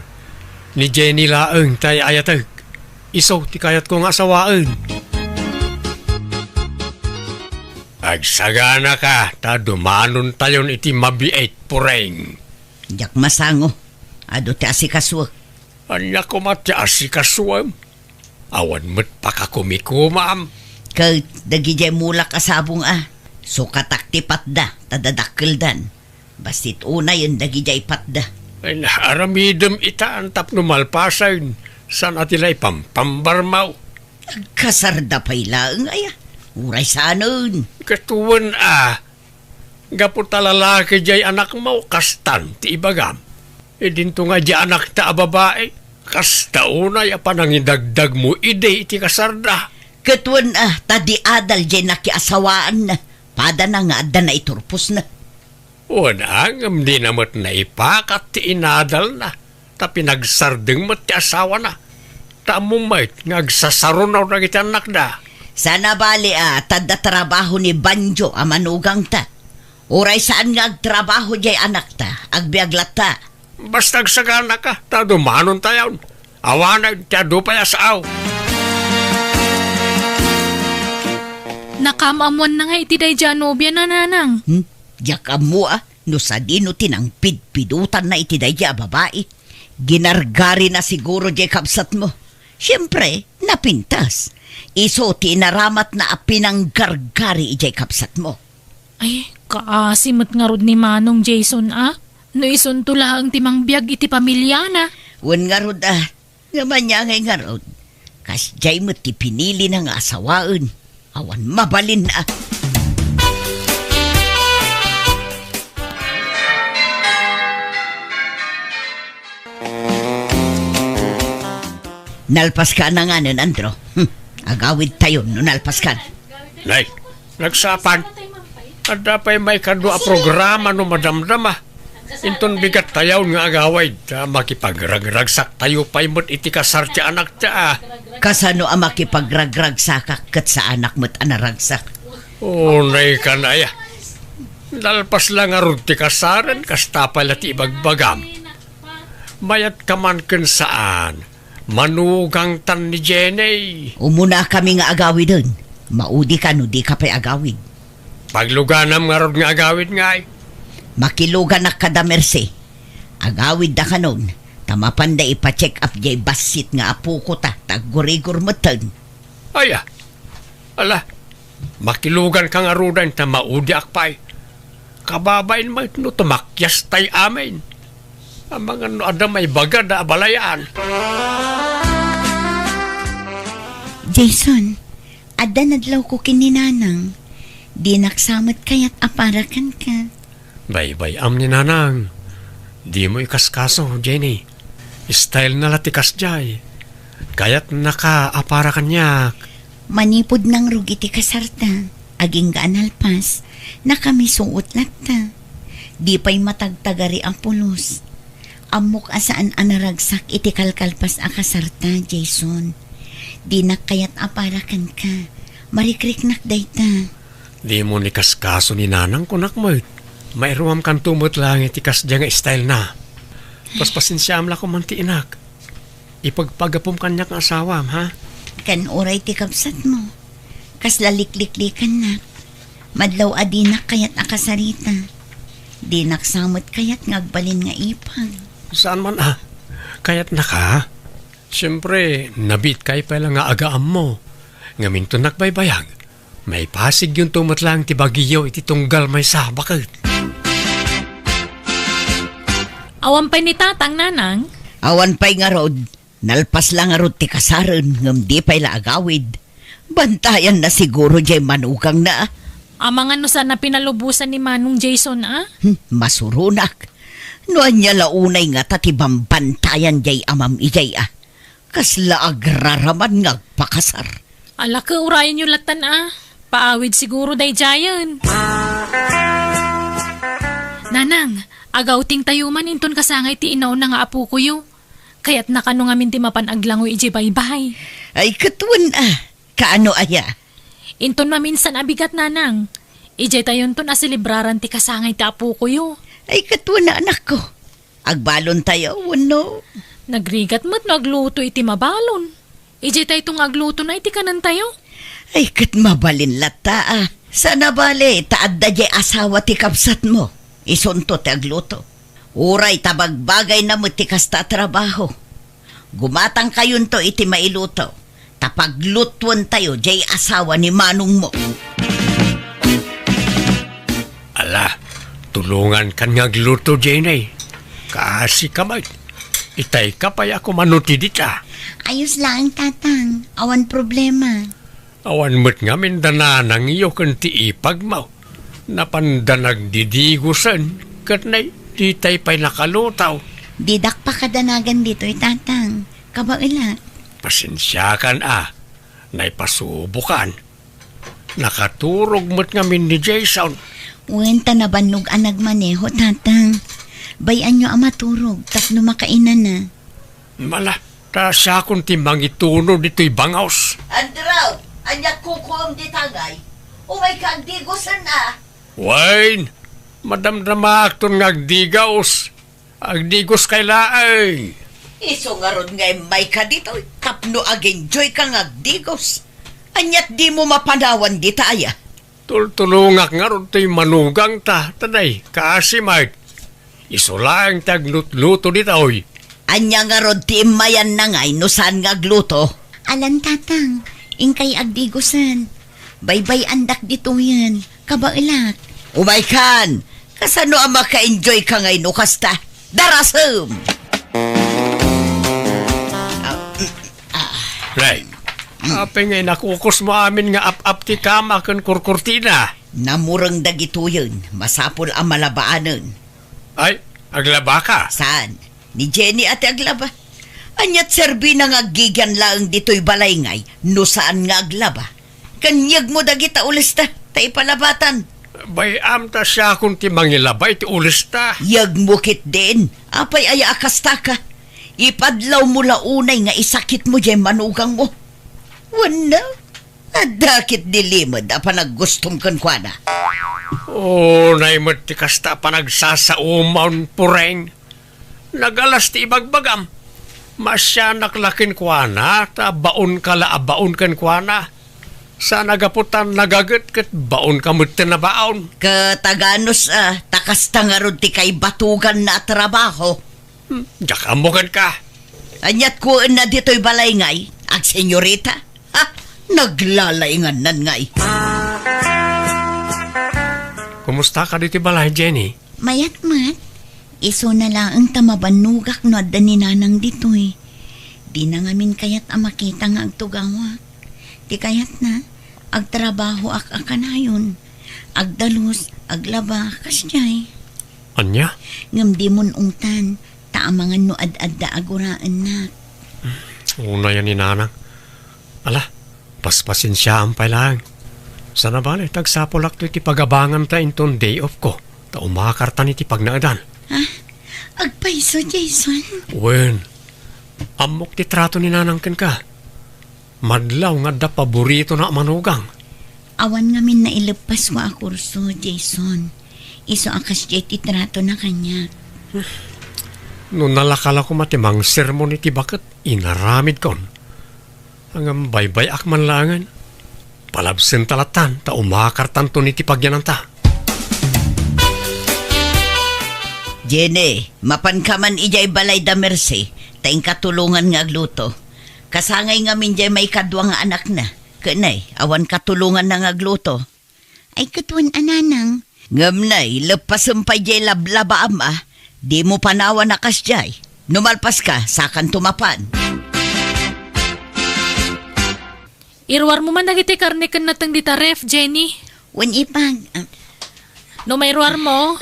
Ni Jenny laeng tay ayatag. Iso ti kayat kong asawaan. Agsagana ka, ta dumanon tayon iti mabiait pureng. Jak masango, ado ti asikaswag. Anya ko matya asikaswam. Awan mo't pakakumikumam. Kag dagijay mulak asabong So katak ti patda, tadadakkeldan. Bastit una yun dagijay patda. Ay naaramidem ita ang tapnumalpasan. San atilay pampambarmaw. Kasarda pa'y laeng aya. Uray sanon. Katuwan Gapot talalaki jay anak mo, kastan ti ibagam. E dinto nga jay anak ta babae. Kasta unay panangidagdag mo ide iti kasarda. Katuan tadi adal jay nakiasawaan na. Pada na nga adda na iturpos na. Unang di namat na ipakat ti inadal na. Ta pinagsardeng mo ti asawa na. Ta mumait ngagsasarunaw na iti anak da. Sana bali tadda trabaho ni Banjo manugang ta. Uray saan nga agtrabaho jay anak ta, agbiaglat ta. Basta agsagana ka, ta dumanon tayo. Awanag ti adu pa yasaw. Nakamamuan na nga iti day janobya na nanang. Diyak mo no sa dino tinang pidpidutan na iti daya babae. Ginargari na siguro jay kapsat mo. Siyempre, napintas. Iso tinaramat na apinang gargari ijay kapsat mo. Ay, kaasimot nga rod ni Manong Jason No isuntula ang timang biyag iti pamilya na. Wan nga rod Ngaman niya ngay nga rod. Kas jay mo ti pinili na nga asawaan. Awan mabalin Nalpas ka na nga nun, Andro. Agawid tayo no nalpas ka. Nay, nagsapan. Ada pa'y may kadwa programa no madamdama. Inton bigat tayaw nga agaway. Makipagragragsak tayo pa'y mo't iti kasar ti anak ta. Kasano ang makipagragrag sakak kat sa anak mo't anaragsak? Nay ka na ya. Nalpas lang arod ti kasaran, kasta pala ti ibagbagam. Mayat ka man kun saan. Manugang tan ni Jenny. Umuna kami nga agawid dun. Maudi ka no di ka pa'y agawid. Pagluganam nga rod nga agawid nga ay. Makilugan na kada merse. Agawid da ka nun. Tamapan da ipa-check up jay basit nga apo ko ta. Tagurigur matan. Aya. Ala. Makilugan ka nga rodan ta maudi akpay. Kababain mo no tumakyas tay amin. Ang mga no ada may bagad na abalayaan. Jason, ada nadlaw ko kininanang. Di naksamat kaya't aparakan ka. Bay-bay am ni nanang. Di mo ikaskaso, Jenny. Style na latikas jay. Kaya't naka-apara kanyak. Manipod ng rugi ti kasarta. Aging gaanalpas. Nakamisuot latta. Di pa'y matagtagari ang pulos. Amok asaan anaragsak iti kalkalpas a kasarta, Jason. Di nakayat aparakan ka. Marikriknak dayta. Di mo nikaskaso ni nanang kunak mo. Mairuam kan tumot lang itikas dya nga style na. Paspasinsyam la ko man ti inak. Ipagpagapom kanyak ang asawam, ha? Kan oray ti kapsat mo. Kas lalikliklikan na. Madlaw adinak kayat akasarita. Di naksamot kayat ngagbalin nga ipag. Saan man Kaya't naka. Siyempre, nabit kay pala nga agaam mo. Ngamin to nakbaybayag. May pasig yung tumot lang ti bagiyo iti tunggal may sabakit. Awan pa ni tatang nanang. Awan pa'y nga rod. Nalpas lang nga rod ti kasaran. Ngam di pa'y laagawid. Bantayan na siguro jay manugang na. Amang ano sana pinalubusan ni Manong Jason Masurunak. Noan niya launay nga tatibambantayan jay amam ijay Kasla agraraman nga pakasar. Ala ka urayan yung latan Paawid siguro day Jayan. Nanang, agawting tayo man inton kasangay ti inaw na nga apo ko yo. Kaya't nakano nga minti mapanaglangoy iji baybay. Ay katwan kaano aya? Inton maminsan abigat nanang. Ije tayon ton asilibraran ti kasangay ti apo ko yo. Ay katwan na anak ko. Agbalon tayo, wano. Nagrigat mo't nagluto iti mabalon. Ije tayo itong agluto na iti kanan tayo. Ay kat mabalin lata Sana bale, taad da jay asawa ti kapsat mo. Isunto ti agluto. Uray tabagbagay na mo ti kasta trabaho. Gumatang kayon to iti mailuto. Tapaglutwan tayo jay asawa ni manong mo. Ala, tulungan kan nga gluto, Jenny. Kasi kamay. Itay ka pa ako manuti dita. Ayos lang, tatang. Awan problema. Awan mo't nga mindananang iyo kan ti ipagmaw. Napandanag didigusan. Katnay, ditay pa'y nakalutaw. Didak pa kadanagan dito, tatang. Kabaila. Pasensyakan naipasubukan. Nakaturog mo't nga min ni Jason. Uwenta na banog ang nagmaneho, tatang. Bayan nyo ang maturog, tapno makainan na. Mala, tasya kung timang ituno dito'y bangaws. Andraw, anyak kukuam di tagay. Umay kang digusan Wayne, madamdama akton ngagdigaos. Agdigos kay laay. Iso nga ron nga may ka dito. Tapno ag-enjoy kang agdigos. Anyat di mo mapanawan di taya. Tultulungak nga ron to'y manugang ta. Tanay, kaasimay. Isulang taglutluto dito'y. Anya nga ron ti mayan na ngay no saan nga gluto. Alan, tatang. Ingkay agdigusan. Baybay andak dito yan. Kabailak. Umay kan. Kasano ang maka-enjoy ka ngay no kasta? Darasam! Right. Apay ngay nakukos mo amin nga ap-ap ti kama kan kurkurtina. Namurang dagito yun. Masapol ang malabaanan. Ay, aglaba ka. Saan? Ni Jenny at aglaba. Anyat serbi na nga gigan lang dito'y balay ngay, no saan nga aglaba. Kanyag mo dagita ulis ta, tay palabatan. Bayam ta siya kung ti mangilabay ti ulis ta. Yag mukit din, apay aya akasta ka. Ipadlaw mo launay nga isakit mo dyan manugang mo. Wala, adakit dilimod apa naggustong kankwana. Oh, naimot ti kasta pa nagsasaumaw pureng. Nagalas ti ibagbagam. Masya naklakin kwa na, ta baon kala baon kan kwa na. Sa nagaputan nagagat kat baon kamot na baon. Kataganos takasta nga ron ti kay batugan na trabaho. Jakamugan ka. Anyat ko na dito'y balay ngay, ag senyorita. Ha, naglalaingan nan ngay. Kumusta ka dito balay, Jenny? Mayat-mat. Iso na lang ang tamabanugak no adda ni nanang dito eh. Di na ngamin kayat ang makita nga agtugawak. Di kayat na, agtrabaho akanayon. Agdalos, aglaba, kasyay. Anya? Ngam di mon ungtan, taamangan no ad-adda aguraan na. Una yan ni nanang. Ala, paspasin siya ang pailang. Sana bali, tagsapolak to iti pagabangan ta inton day off ko. Ta umakarta ni ti pagnaadan. Agpaiso, Jason. Wen, amok ti trato ni nanang ken ka. Madlaw nga da paborito na manugang. Awan ngamin na ilepas ko a kurso, Jason. Iso akas jay titrato na kanya. No nalakala ko matimang sermon iti bakit inaramid kon. Hanggang baybay akman langan. Palabsen talatan ta umakartan to niti pagyanan ta. Jenny, mapankaman ijay balay da mercy, taing katulungan nga agluto. Kasangay nga min jay may kadwa nga anak na. Kanay, awan katulungan na nga agluto. Ay katwan ananang. Ngamnay, lepasem pa jay lablaba ama, di mo panawa na kas jay. Numalpas ka, sakan tumapan. Irwar mo man nagiti karne kan natang dita ref, Jenny. Wan ipag. No may irwar mo,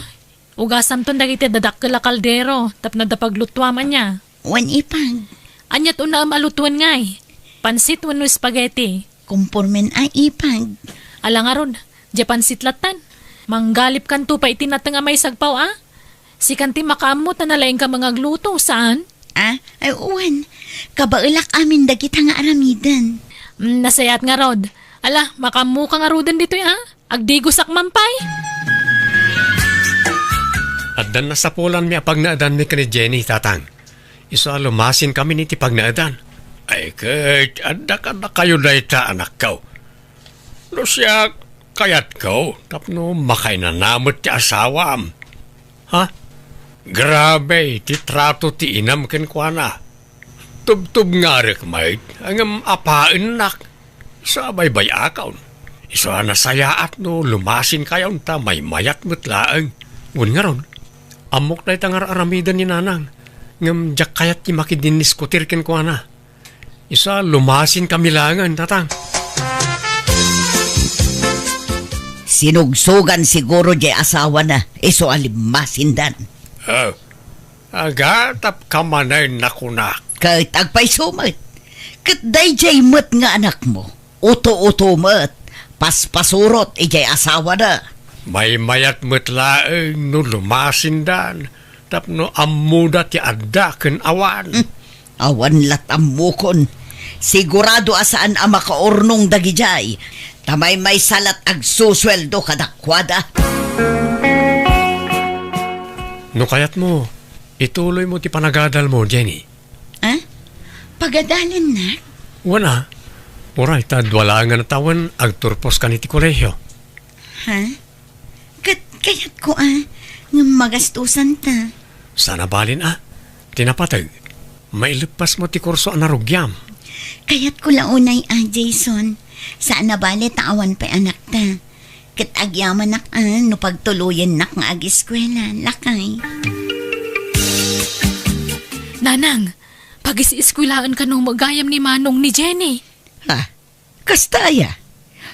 ugasam ton dagiti dadakkel a kaldero, tapno da paglutwa man niya. Wan ipag. Anyat una am alutuan ngay. Pansit wenno spaghetti. Kumpormen ay ipag. Ala nga ron, Japan sitlatan. Manggalip kan to pa itinatang nga may sagpaw, Si kanti makaamot na nalaing ka mga gluto, saan? Ay uwan. Kabailak amin dagit nga aramidan. Nasayat nga rod. Ala, makamu ka nga rodan dito, Agdigo sakmampay. Addan na sa pulan mi apag naadan mi kani Jenny, tatang. Isa lumasin kami ni tipag naadan. Ay, Kurt, adda ka na kayo dayta, anak ko. No siya, kayat ko, tapno makay na namot ti asawam. Ha? Grabe, ti trato ti inam ken kwa na. Tub-tub nga rik, mate, ang apain nak. Sa baybay akaw. Isa na sayaat no, lumasin kayaw ta, may mayat mutlaang. Ngun nga ron, amok na itangar aramidan ni nanang. Ngam jak kayat ti makidinis kutir ken kwa na. Isa lumasin kami langan, tatang. Sinugsugan siguro jay asawa na. Iso alimasindan. Oh, agatap kamanay na kunak. Kahit agpay sumat. Kat day jay mat nga anak mo. Uto-uto mat. Paspasurot ijay asawa na. May mayat mutlaang no lumasin dan. Tapno amuda ti adda ken awan. Awan latam mukon. Sigurado asaan ang makaurnong dagijay. Tamay may salat ag susweldo kadakwada. No kayat mo, ituloy mo ti panagadal mo, Jenny. Pagadalan na? Wana, uray tad wala nga natawan agturpos ka ni ti kolehyo. Ha? Kayat ko ng magastusan ta. Sana balin tinapatag. Mailupas mo ti kurso narugyam. Kayat ko launay Jason. Saan na bali taawan pa anak ta. Kat agyaman nak no pagtuluyan nak nga ag-eskwela. Lakay. Nanang, pag-isiskwilaan ka nung magayam ni Manong ni Jenny. Ha? Kastaya.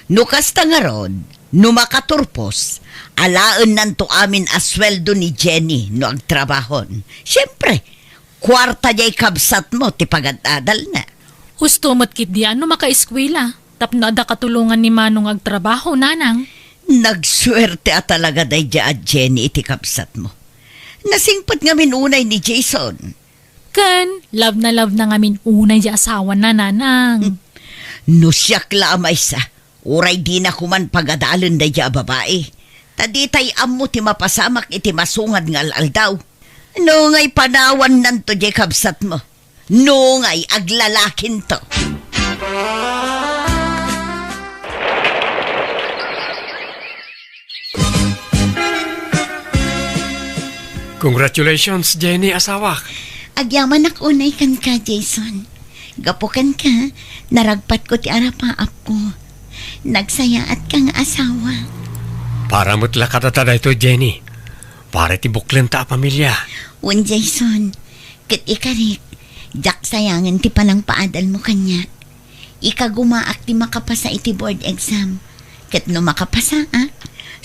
No kasta nga ron, no makaturpos, alaan nanto amin asweldo ni Jenny no agtrabahon. Siyempre, kwarta jay kabsat mo ti pagadadal na. Husto matkit di ano makaiskwela. Tapno ada katulungan ni Manong agtrabaho, nanang. Nagswerte talaga day dya at Jenny iti kapsat mo. Nasingpat nga minunay ni Jason. Ken, love na ngamin unay di asawa na, nanang. No siyak lamay sa, uray di na kuman pagadalan day dya babae. Taditay amo ti mapasamak iti masungad nga aldaw. No ngay panawan nanto dya kapsat mo. No ngay aglalakin to. Congratulations, Jenny, asawak. Agyaman ak unay kan ka, Jason. Gapukan ka, naragpat ko ti arapaap ko. Nagsayaat kang asawa. Para mutla katatada ito, Jenny. Para ti buklen ta pamilya. Un Jason, kat ikarik, jak sayangan ti panang paadal mo kanya. Ika gumaak ti makapasa iti board exam. Kat no makapasa,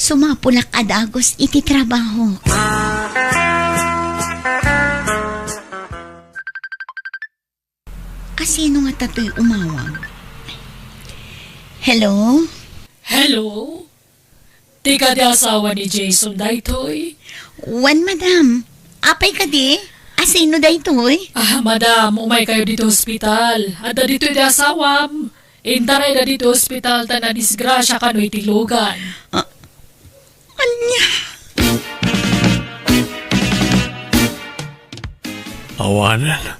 sumapulak adagos iti trabaho. Kasino nga tato'y umawag? Hello? Hello? Di ka di asawa ni Jason daytoy? Wan, madam. Apay ka di? Asino daytoy? Madam, umay kayo dito ospital. Ada dito di asawam. Intaray na dito ospital ta na disgrasya ka no itilugan. Anya? Awanan.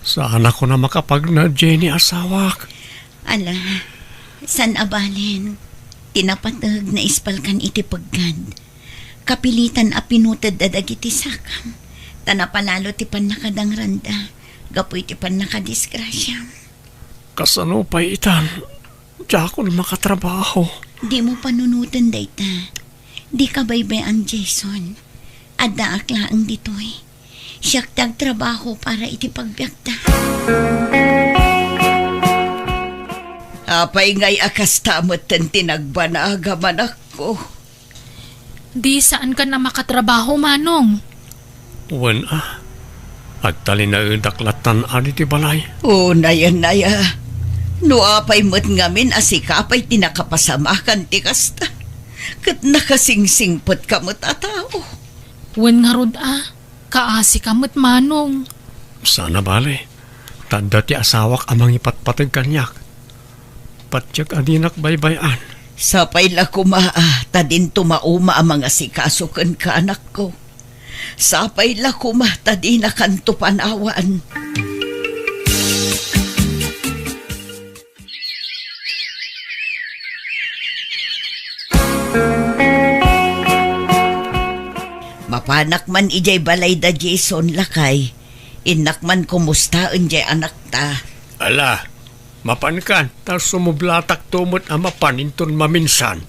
Saan ako na makapag na, Jenny, asawak? Ala, san abalin? Tinapatag na ispalkan iti paggad. Kapilitan a pinutad dadag iti sakam. Tanapalalo ti pan nakadang randa. Gapoy ti pan nakadisgrasya. Kasano pa itan? Diya ako na makatrabaho. Di mo panunutan dayta. Di ka baybay ang Jason. Adda aklaang ditoy. Siyak tagtrabaho para iti pagbiagta. Apay ngay akas tamot ten tinagbanaga manak ko. Di saan ka na makatrabaho, Manong? Wan Agtali na daklatan ani ti balay. O naya. No apay mo't ngamin asikapay tinakapasamakan ti kasta. Kat nakasingsingpot ka mo't atao. Wen nga rod kaasi ka mo't manong. Sana bale, tanda ti asawak amang ipatpatag kanyak. Patyak adinak baybayan. Sapay la kumaa, tadin tumauma ang mga sikasukan ka anak ko. Sapay la kuma, tadin na kanto panawaan. Mapanak man ijay balay da Jason lakay. Inak man kumustaan jay anak ta. Ala, mapankan, tas sumublatak tumot ang mapaninton maminsan.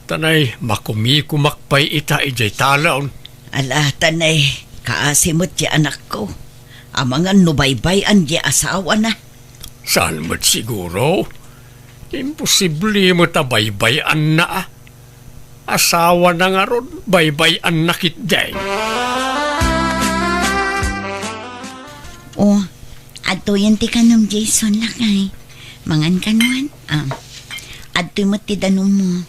Tanay, makumikumakpay ita ijay talaon. Ala, tanay, kaasimot jay anak ko. Amangan nubaybay-an jay asawa na. Saan mo't siguro? Imposible mo tabaybayan na. Asawa na nga ron, baybayan na kitday. O, adto yan ti kanong Jason lakay. Mangan kanuan. Adto mo ti danom mo.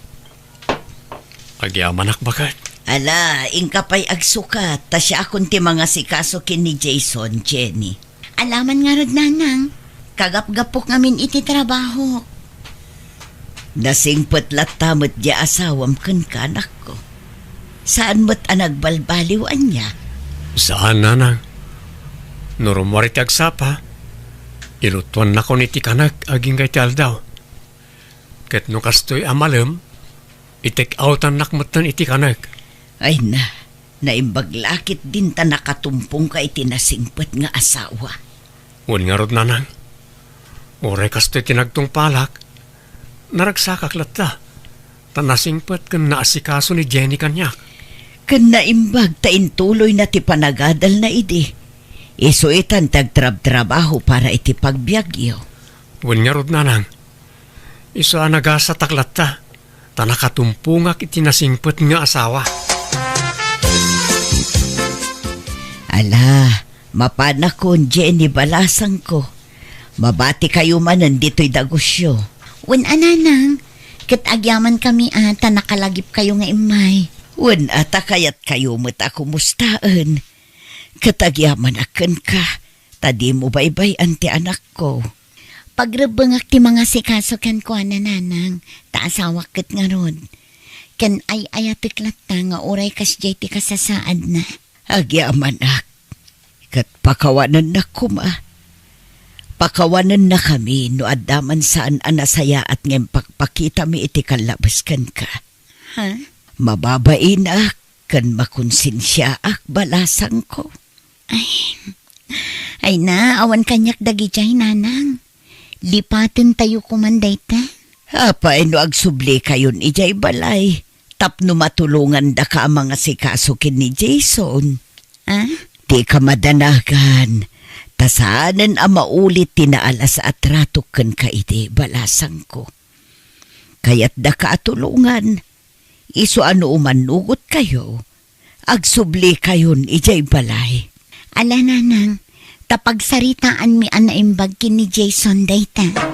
Agyaman bagat. Ala, ingkapay agsukat, ta siya akong ti mga sikaso kin ni Jason, Jenny. Alaman nga rod nanang. Kagap-gapok ngamin iti trabaho. Nasingpot latamot di asawam kan kanak ko. Saan mo't anagbalbaliwan niya? Saan nanang? Norumwarit agsapa. Ilutuan na ko ni tikanak aging kay daw. Ket no kastoy amalem, itek outan nakmatan itikanak. Ay na, naimbaglakit din ta nakatumpong ka itinasingpot nga asawa. Wan nga rod nanang. Oray kastoy tinagtong palak. Naragsakak latta. Tanasingpot kan naasikaso ni Jenny kanyak. Kan naimbag ta intuloy na ti panagadal na idi. Isuitan tagtrab-trabaho para iti pagbiagyo. Wan nga rod nanang. Iso anagasa taklatta. Tanakatumpungak itinasingpot nga asawa. Ala, mapanakon Jenny balasang ko. Mabati kayo man nandito'y dagusyo. Wen ananang, ket agyaman kami ata nakalagip kayo nga imay. Wen ata kayat kayo mo't ako mustaan. Katagyaman akan ka, tadi mo baybay anti anak ko. Pagrebengak ti mga sikaso ken ko nanang, taasawak ket nga rod. Ken ay ayatiklat ta nga oray kas jay ti kasasaad na. Agyaman ak, kat pakawanan na kuma. Pakawanan na kami no adaman saan anasaya at ngayon pakpakita mi iti kalabaskan ka. Ha? Mababain ak, kan makonsensya ak balasang ko. Ay na, awan kanyak dagi jay nanang. Lipaten tayo kumanday ta. Apay no agsubli kayon ijay balay. Tapno matulungan da ka ang mga sikasukin ni Jason. Ha? Di ka madanagan. Tasaanan ang maulit tinaalas at ratukan ka iti balasang ko. Kaya't da ka atulungan. Iso ano umanugot kayo. Agsubli kayon ijay balay. Ala nanang, tapagsaritaan mi anaimbag kin ni Jason dayta.